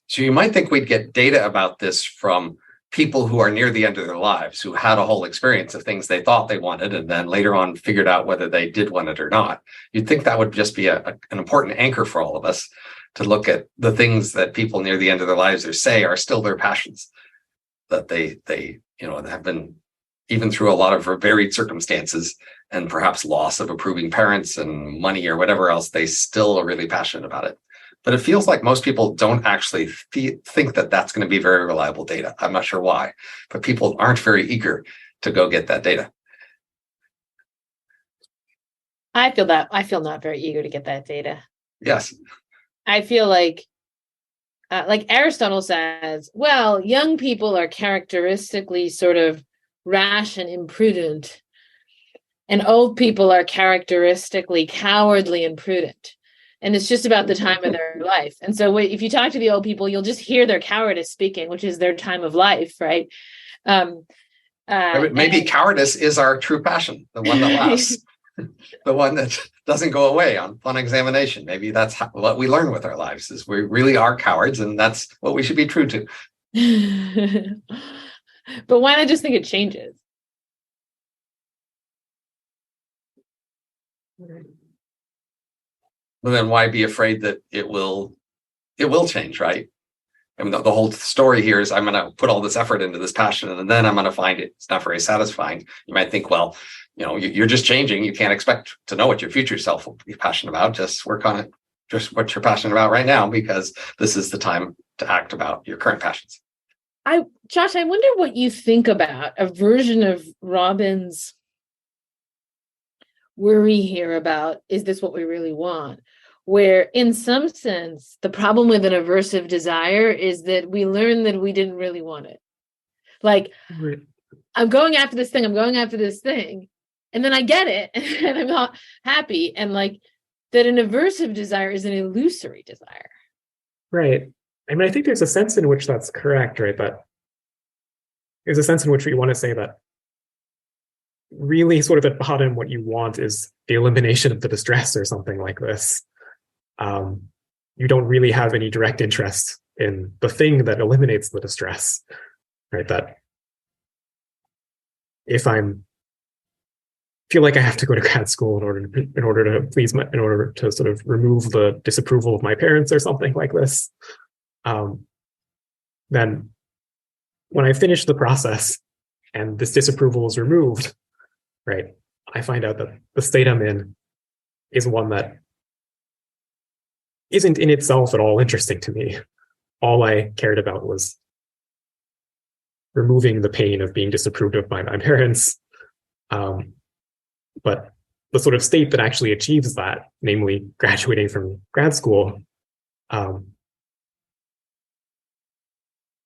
So you might think we'd get data about this from people who are near the end of their lives, who had a whole experience of things they thought they wanted and then later on figured out whether they did want it or not. You'd think that would just be an important anchor for all of us to look at the things that people near the end of their lives or say are still their passions, that they have been, even through a lot of varied circumstances and perhaps loss of approving parents and money or whatever else, they still are really passionate about it. But it feels like most people don't actually think that that's going to be very reliable data. I'm not sure why, but people aren't very eager to go get that data. I feel not very eager to get that data. Yes. I feel like Aristotle says, well, young people are characteristically sort of rash and imprudent, and old people are characteristically cowardly and prudent. And it's just about the time of their life. And so if you talk to the old people, you'll just hear their cowardice speaking, which is their time of life, right? Maybe cowardice is our true passion, the one that lasts, the one that doesn't go away on examination. Maybe that's what we learn with our lives, is we really are cowards, and that's what we should be true to. But why not just think it changes? Well, then why be afraid that it will change, right? I mean, the whole story here is I'm going to put all this effort into this passion, and then I'm going to find it's not very satisfying. You might think, well, you're just changing. You can't expect to know what your future self will be passionate about. Just work on it, just what you're passionate about right now, because this is the time to act about your current passions. Josh, I wonder what you think about a version of Robin's worry here about, is this what we really want? Where in some sense, the problem with an aversive desire is that we learn that we didn't really want it. Like, right. I'm going after this thing, and then I get it, and I'm not happy. And like that an aversive desire is an illusory desire. Right. I mean, I think there's a sense in which that's correct, right? But there's a sense in which we want to say that really sort of at bottom, what you want is the elimination of the distress or something like this. You don't really have any direct interest in the thing that eliminates the distress, right? That if feel like I have to go to grad school in order to sort of remove the disapproval of my parents or something like this, then when I finish the process and this disapproval is removed, right, I find out that the state I'm in is one that isn't in itself at all interesting to me. All I cared about was removing the pain of being disapproved of by my parents. But the sort of state that actually achieves that, namely graduating from grad school,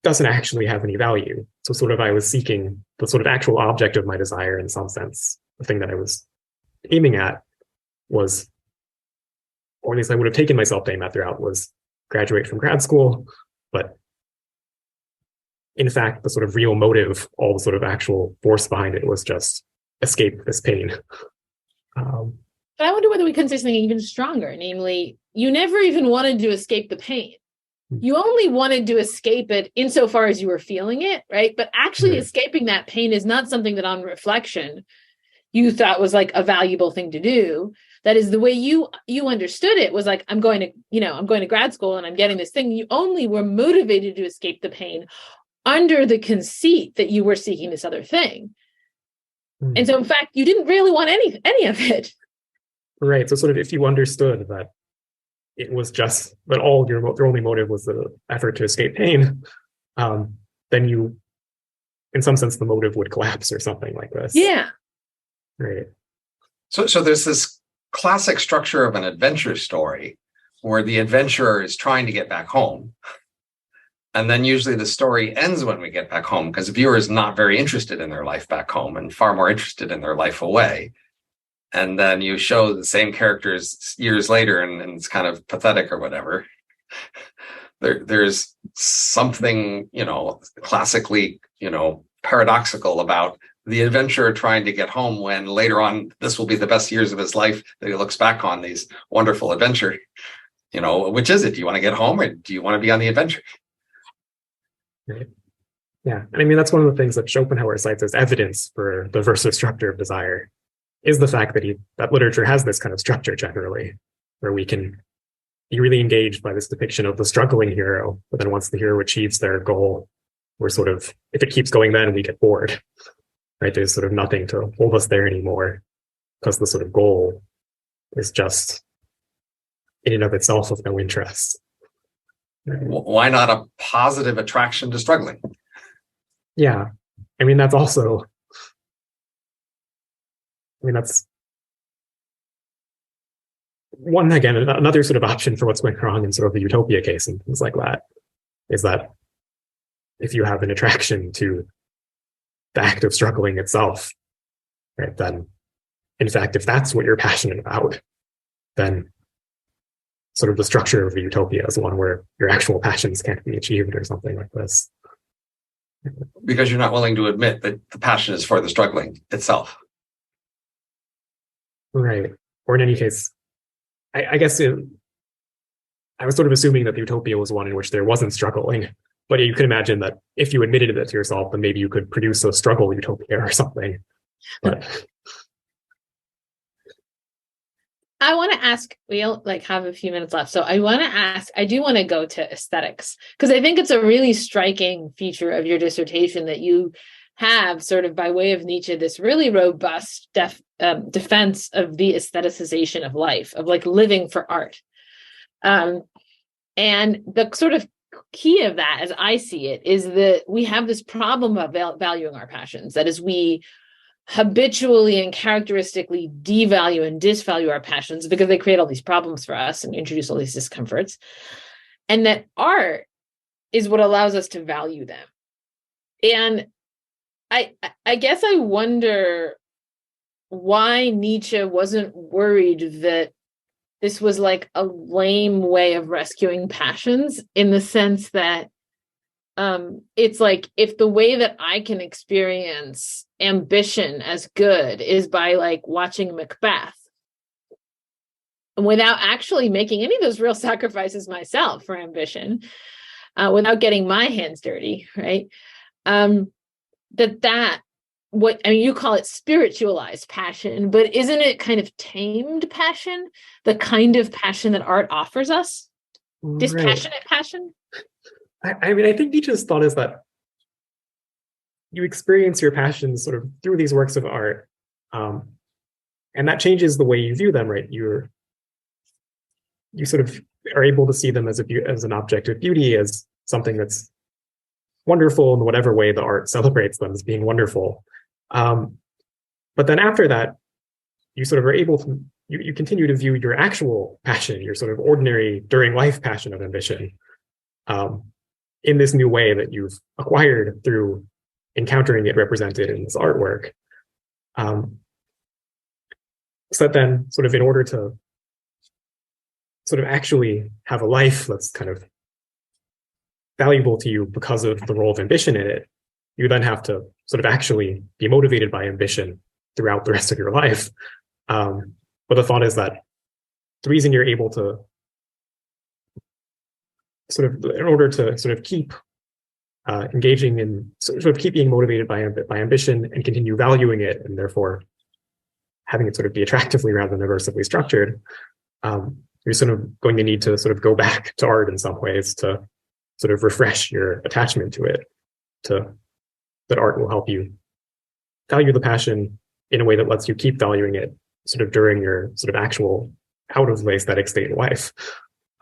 doesn't actually have any value. So sort of I was seeking the sort of actual object of my desire in some sense. The thing that I was aiming at was or at least I would have taken my self-paying method out, was graduate from grad school. But in fact, the sort of real motive, all the sort of actual force behind it, was just escape this pain. But I wonder whether we couldn't say something even stronger, namely, you never even wanted to escape the pain. You only wanted to escape it insofar as you were feeling it, right? But actually escaping that pain is not something that on reflection you thought was like a valuable thing to do. That is the way you understood it, was like, I'm going to grad school and I'm getting this thing. You only were motivated to escape the pain under the conceit that you were seeking this other thing. And so in fact, you didn't really want any of it. Right. So sort of if you understood that it was just that your only motive was the effort to escape pain, then you, in some sense, the motive would collapse or something like this. Yeah. Right. So there's this classic structure of an adventure story where the adventurer is trying to get back home. And then usually the story ends when we get back home, because the viewer is not very interested in their life back home and far more interested in their life away. And then you show the same characters years later, and it's kind of pathetic or whatever. There's something, classically, paradoxical about the adventurer trying to get home when later on this will be the best years of his life, that he looks back on these wonderful adventure. Which is it? Do you want to get home, or do you want to be on the adventure? Right. Yeah. And I mean, that's one of the things that Schopenhauer cites as evidence for the aversive structure of desire, is the fact that literature has this kind of structure generally, where we can be really engaged by this depiction of the struggling hero, but then once the hero achieves their goal, we're sort of, if it keeps going, then we get bored, right? There's sort of nothing to hold us there anymore, because the sort of goal is just in and of itself of no interest. Why not a positive attraction to struggling? Yeah. I mean, that's one, again, another sort of option for what's going wrong in sort of the utopia case and things like that, is that if you have an attraction to the act of struggling itself, right, then in fact, if that's what you're passionate about, then sort of the structure of the utopia is one where your actual passions can't be achieved or something like this. Because you're not willing to admit that the passion is for the struggling itself. Right. Or in any case, I guess I was sort of assuming that the utopia was one in which there wasn't struggling, but you could imagine that if you admitted it to yourself, then maybe you could produce a struggle utopia or something. But I want to ask, we have a few minutes left. So I do want to go to aesthetics, because I think it's a really striking feature of your dissertation that you have, sort of by way of Nietzsche, this really robust defense of the aestheticization of life, of like living for art. And the sort of key of that, as I see it, is that we have this problem of valuing our passions. That is, we habitually and characteristically devalue and disvalue our passions because they create all these problems for us and introduce all these discomforts. And that art is what allows us to value them. And I guess I wonder why Nietzsche wasn't worried that this was like a lame way of rescuing passions, in the sense that it's like, if the way that I can experience ambition as good is by like watching Macbeth, without actually making any of those real sacrifices myself for ambition, without getting my hands dirty, right? You call it spiritualized passion, but isn't it kind of tamed passion, the kind of passion that art offers us? Dispassionate passion? I mean, I think Nietzsche's thought is that you experience your passions sort of through these works of art, and that changes the way you view them, right? You sort of are able to see them as an object of beauty, as something that's wonderful in whatever way the art celebrates them as being wonderful. But then after that, you sort of are able to, you continue to view your actual passion, your sort of ordinary during life passion of ambition, in this new way that you've acquired through encountering it represented in this artwork. So that then, sort of in order to sort of actually have a life that's kind of valuable to you because of the role of ambition in it, you then have to sort of actually be motivated by ambition throughout the rest of your life. But the thought is that the reason you're able to sort of, in order to sort of keep engaging in, sort of keep being motivated by ambition and continue valuing it, and therefore having it sort of be attractively rather than aversively structured, you're sort of going to need to sort of go back to art in some ways to sort of refresh your attachment to it, that art will help you value the passion in a way that lets you keep valuing it sort of during your sort of actual out of the aesthetic state of life.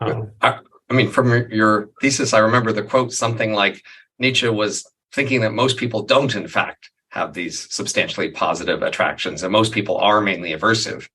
I mean, from your thesis, I remember the quote, something like Nietzsche was thinking that most people don't, in fact, have these substantially positive attractions, and most people are mainly aversive.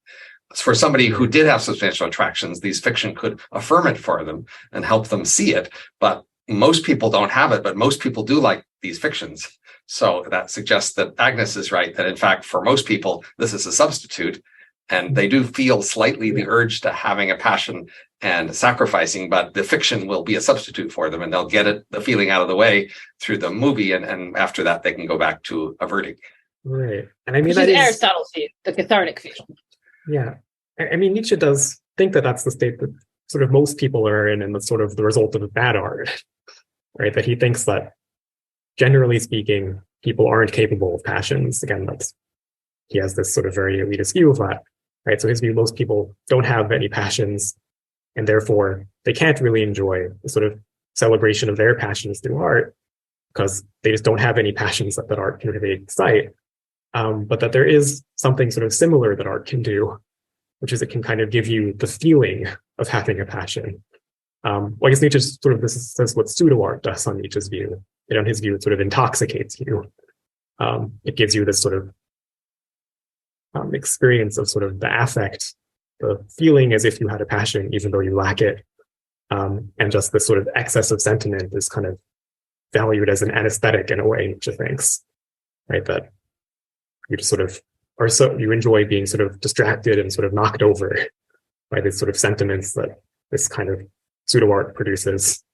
For somebody who did have substantial attractions, these fiction could affirm it for them and help them see it. But most people don't have it, but most people do like these fictions. So that suggests that Agnes is right, that in fact, for most people, this is a substitute. And they do feel slightly the urge to having a passion and sacrificing, but the fiction will be a substitute for them, and they'll get the feeling out of the way through the movie. And after that, they can go back to averting. Right. And I mean, which that is is Aristotle's view, the cathartic view. Yeah. I mean, Nietzsche does think that that's the state that sort of most people are in, and that's sort of the result of bad art, right? That he thinks that, generally speaking, people aren't capable of passions. Again, he has this sort of very elitist view of that, right? So his view, most people don't have any passions, and therefore they can't really enjoy the sort of celebration of their passions through art, because they just don't have any passions that art can really excite. But that there is something sort of similar that art can do, which is it can kind of give you the feeling of having a passion. Well, I guess Nietzsche sort of, this is what pseudo art does on Nietzsche's view. And on his view, it sort of intoxicates you. It gives you this sort of experience of sort of the affect, the feeling as if you had a passion, even though you lack it. And just this sort of excess of sentiment is kind of valued as an anesthetic in a way, Nietzsche thinks, right? That you just sort of you enjoy being sort of distracted and sort of knocked over by these sort of sentiments that this kind of pseudo art produces.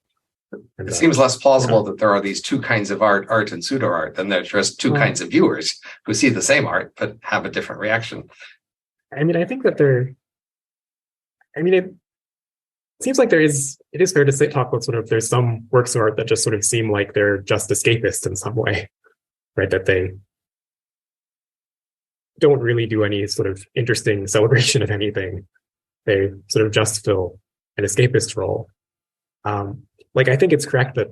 And it seems less plausible that there are these two kinds of art and pseudo art, than there's just two kinds of viewers who see the same art but have a different reaction. I mean, I think that it seems like it is fair to talk about sort of, there's some works of art that just sort of seem like they're just escapist in some way, right? That they don't really do any sort of interesting celebration of anything. They sort of just fill an escapist role. I think it's correct that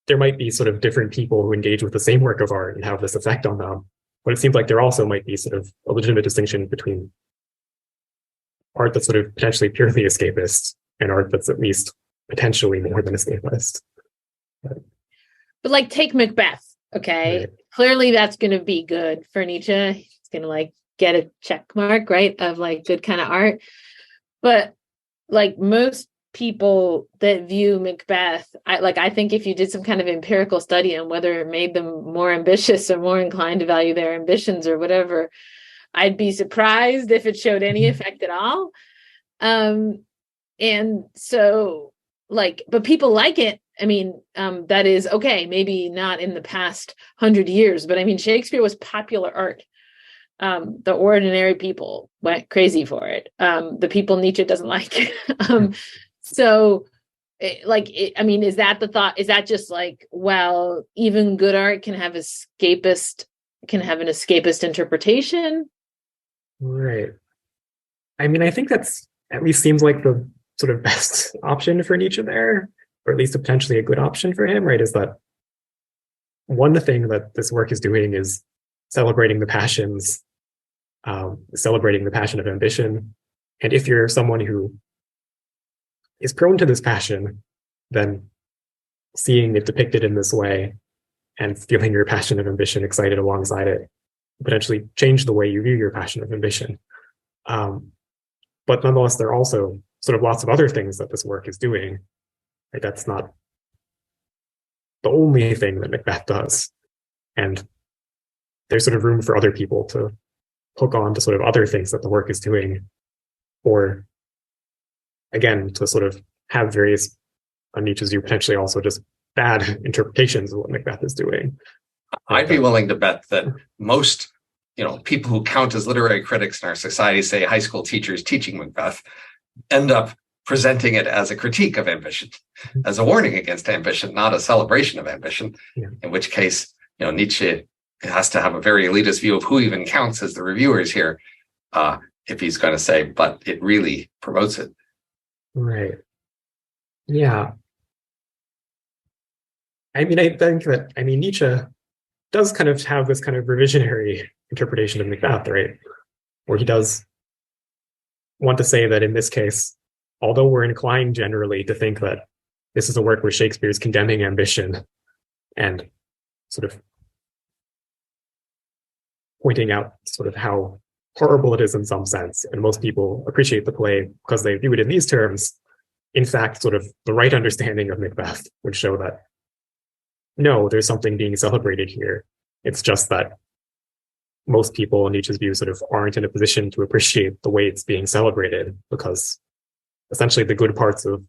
there might be sort of different people who engage with the same work of art and have this effect on them, but it seems like there also might be sort of a legitimate distinction between art that's sort of potentially purely escapist and art that's at least potentially more than escapist. But like, take Macbeth, okay? Right. Clearly that's going to be good for Nietzsche. He's going to like get a check mark, right, of like good kind of art. But like most people that view Macbeth, I think if you did some kind of empirical study on whether it made them more ambitious or more inclined to value their ambitions or whatever, I'd be surprised if it showed any effect at all. And so but people like it. I mean, that is okay, maybe not in the past 100 years, but I mean, Shakespeare was popular art. The ordinary people went crazy for it. The people Nietzsche doesn't like. So I mean, is that the thought? Is that just like, well, even good art can have an escapist interpretation? Right. I mean, I think that's at least seems like the sort of best option for Nietzsche there, or at least potentially a good option for him, right? Is that one thing that this work is doing is celebrating the passions, celebrating the passion of ambition. And if you're someone who is prone to this passion, then seeing it depicted in this way and feeling your passion of ambition excited alongside it potentially change the way you view your passion of ambition. But nonetheless, there are also sort of lots of other things that this work is doing. Right? That's not the only thing that Macbeth does. And there's sort of room for other people to hook on to sort of other things that the work is doing, or again, to sort of have various, on Nietzsche's view, potentially also just bad interpretations of what Macbeth is doing. I'd be willing to bet that most, people who count as literary critics in our society, say high school teachers teaching Macbeth, end up presenting it as a critique of ambition, as a warning against ambition, not a celebration of ambition, in which case, Nietzsche has to have a very elitist view of who even counts as the reviewers here, if he's going to say, but it really promotes it. Right. Yeah. I think that, Nietzsche does kind of have this kind of revisionary interpretation of Macbeth, right? Where he does want to say that in this case, although we're inclined generally to think that this is a work where Shakespeare is condemning ambition and sort of pointing out sort of how horrible it is in some sense, and most people appreciate the play because they view it in these terms, in fact, sort of the right understanding of Macbeth would show that no, there's something being celebrated here. It's just that most people in Nietzsche's view sort of aren't in a position to appreciate the way it's being celebrated, because essentially the good parts of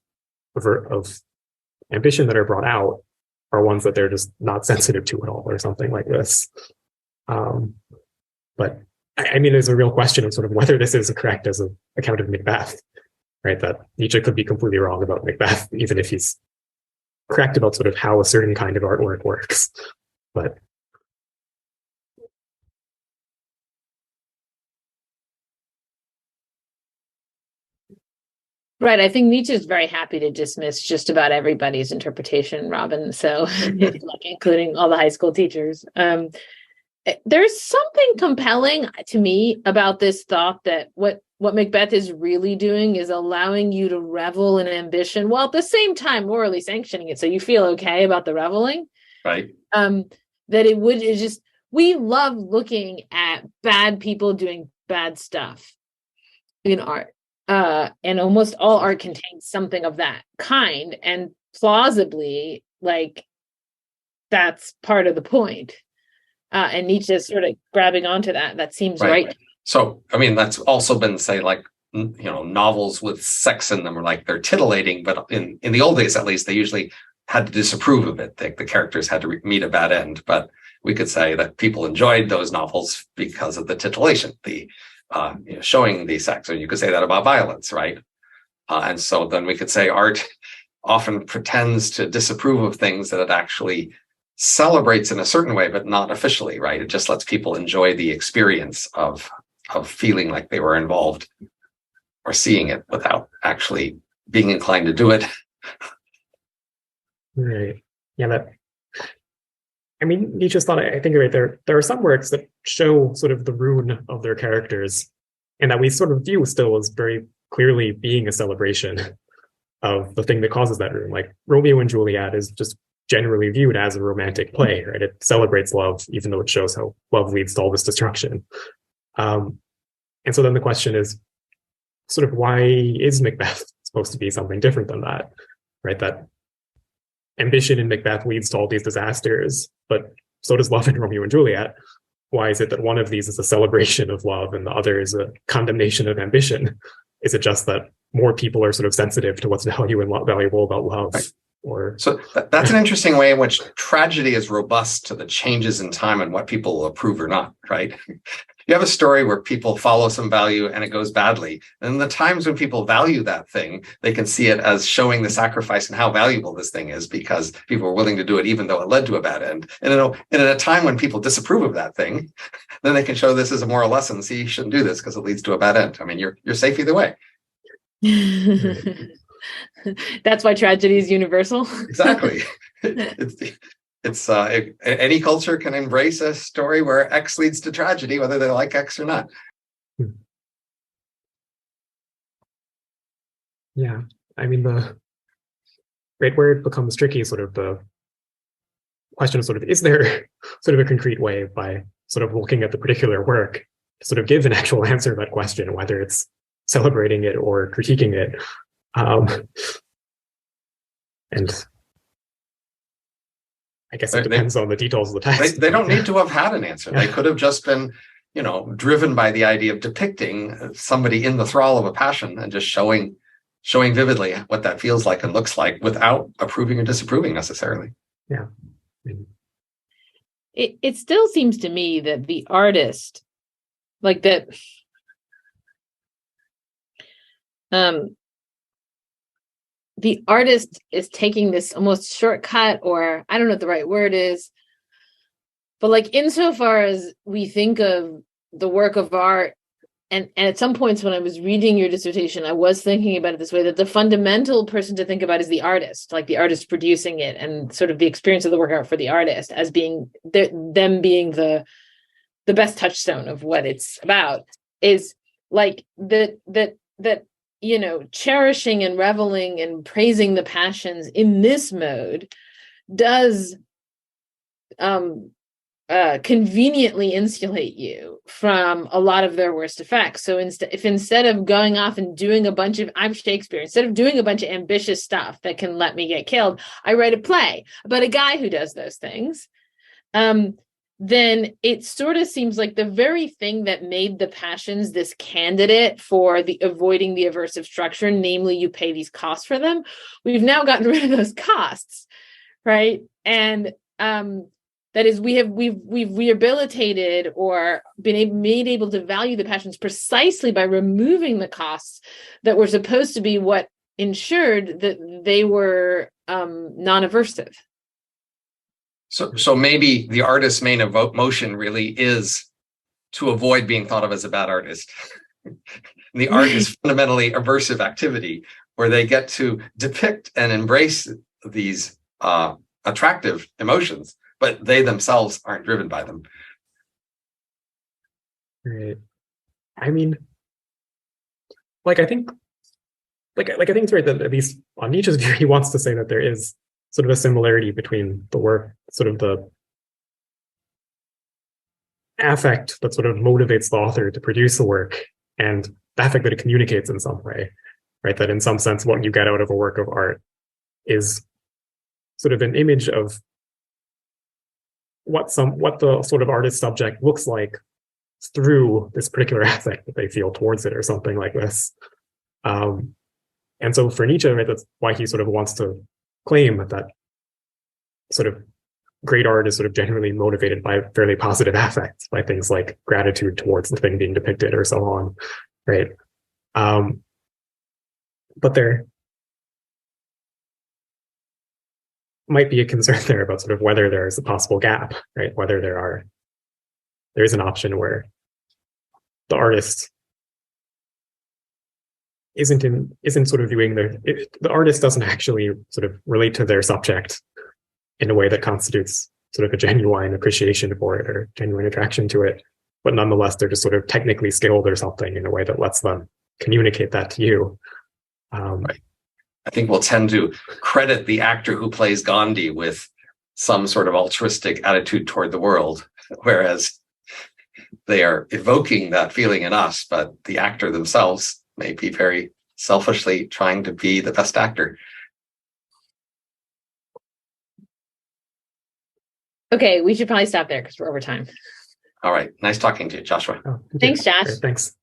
ambition that are brought out are ones that they're just not sensitive to at all, or something like this. But there's a real question of sort of whether this is correct as an account of Macbeth, right? That Nietzsche could be completely wrong about Macbeth, even if he's correct about sort of how a certain kind of artwork works. But right. I think Nietzsche is very happy to dismiss just about everybody's interpretation, Robin. So, like including all the high school teachers. There's something compelling to me about this thought that what Macbeth is really doing is allowing you to revel in ambition, while at the same time morally sanctioning it, so you feel okay about the reveling. Right. We love looking at bad people doing bad stuff in art. And almost all art contains something of that kind. And plausibly, like, that's part of the point. And Nietzsche is sort of grabbing onto that. That seems right. So, that's also been, say, like, novels with sex in them are like they're titillating, but in the old days, at least, they usually had to disapprove of it. The characters had to meet a bad end. But we could say that people enjoyed those novels because of the titillation, the showing the sex, or you could say that about violence, right? And so then we could say art often pretends to disapprove of things that it actually celebrates in a certain way, but not officially, right? It just lets people enjoy the experience of feeling like they were involved or seeing it without actually being inclined to do it. Right. Yeah, Nietzsche's thought, I think, right, there are some works that show sort of the ruin of their characters, and that we sort of view still as very clearly being a celebration of the thing that causes that ruin. Like Romeo and Juliet is just generally viewed as a romantic play, right? It celebrates love, even though it shows how love leads to all this destruction. And so then the question is sort of, why is Macbeth supposed to be something different than that, right? That ambition in Macbeth leads to all these disasters, but so does love in Romeo and Juliet. Why is it that one of these is a celebration of love and the other is a condemnation of ambition? Is it just that more people are sort of sensitive to what's valuable about love? Right. Or so that's an interesting way in which tragedy is robust to the changes in time and what people will approve or not, right? You have a story where people follow some value and it goes badly. And in the times when people value that thing, they can see it as showing the sacrifice and how valuable this thing is because people were willing to do it even though it led to a bad end. And in a time when people disapprove of that thing, then they can show this as a moral lesson. See, you shouldn't do this because it leads to a bad end. You're safe either way. That's why tragedy is universal. Exactly. It's any culture can embrace a story where X leads to tragedy, whether they like X or not. Yeah, the right where it becomes tricky is sort of the question of sort of, is there sort of a concrete way by sort of looking at the particular work to sort of give an actual answer to that question, whether it's celebrating it or critiquing it. And I guess it depends on the details of the text. They don't need to have had an answer. They could have just been, driven by the idea of depicting somebody in the thrall of a passion and just showing showing vividly what that feels like and looks like without approving or disapproving necessarily. Yeah. It still seems to me that the artist, like that, the artist is taking this almost shortcut, or I don't know what the right word is, but like insofar as we think of the work of art, and at some points when I was reading your dissertation, I was thinking about it this way, that the fundamental person to think about is the artist, like the artist producing it, and sort of the experience of the work art for the artist as being them being the best touchstone of what it's about, is like that cherishing and reveling and praising the passions in this mode does conveniently insulate you from a lot of their worst effects. So instead of going off and doing a bunch of, I'm Shakespeare, instead of doing a bunch of ambitious stuff that can let me get killed, I write a play about a guy who does those things. Then it sort of seems like the very thing that made the passions this candidate for the avoiding the aversive structure, namely you pay these costs for them, we've now gotten rid of those costs, right? And that is, we've rehabilitated or been made able to value the passions precisely by removing the costs that were supposed to be what ensured that they were non-aversive. So maybe the artist's main motion really is to avoid being thought of as a bad artist. The art is fundamentally aversive activity where they get to depict and embrace these attractive emotions, but they themselves aren't driven by them. Right. I mean, I think it's right that at least on Nietzsche's view, he wants to say that there is sort of a similarity between the work, sort of the affect that sort of motivates the author to produce the work, and the affect that it communicates in some way, right? That in some sense, what you get out of a work of art is sort of an image of what the sort of artist subject looks like through this particular affect that they feel towards it, or something like this. And so for Nietzsche, right, that's why he sort of wants to claim that sort of great art is sort of generally motivated by fairly positive affects, by things like gratitude towards the thing being depicted or so on, right? But there might be a concern there about sort of whether there's a possible gap, right? Whether there is an option where the artist isn't sort of viewing the artist doesn't actually sort of relate to their subject in a way that constitutes sort of a genuine appreciation for it or genuine attraction to it, but nonetheless they're just sort of technically skilled or something in a way that lets them communicate that to you. Right. I think we'll tend to credit the actor who plays Gandhi with some sort of altruistic attitude toward the world, whereas they are evoking that feeling in us, but the actor themselves may be very selfishly trying to be the best actor. Okay, we should probably stop there because we're over time. All right. Nice talking to you, Joshua. Oh, thanks, Josh. Great, thanks.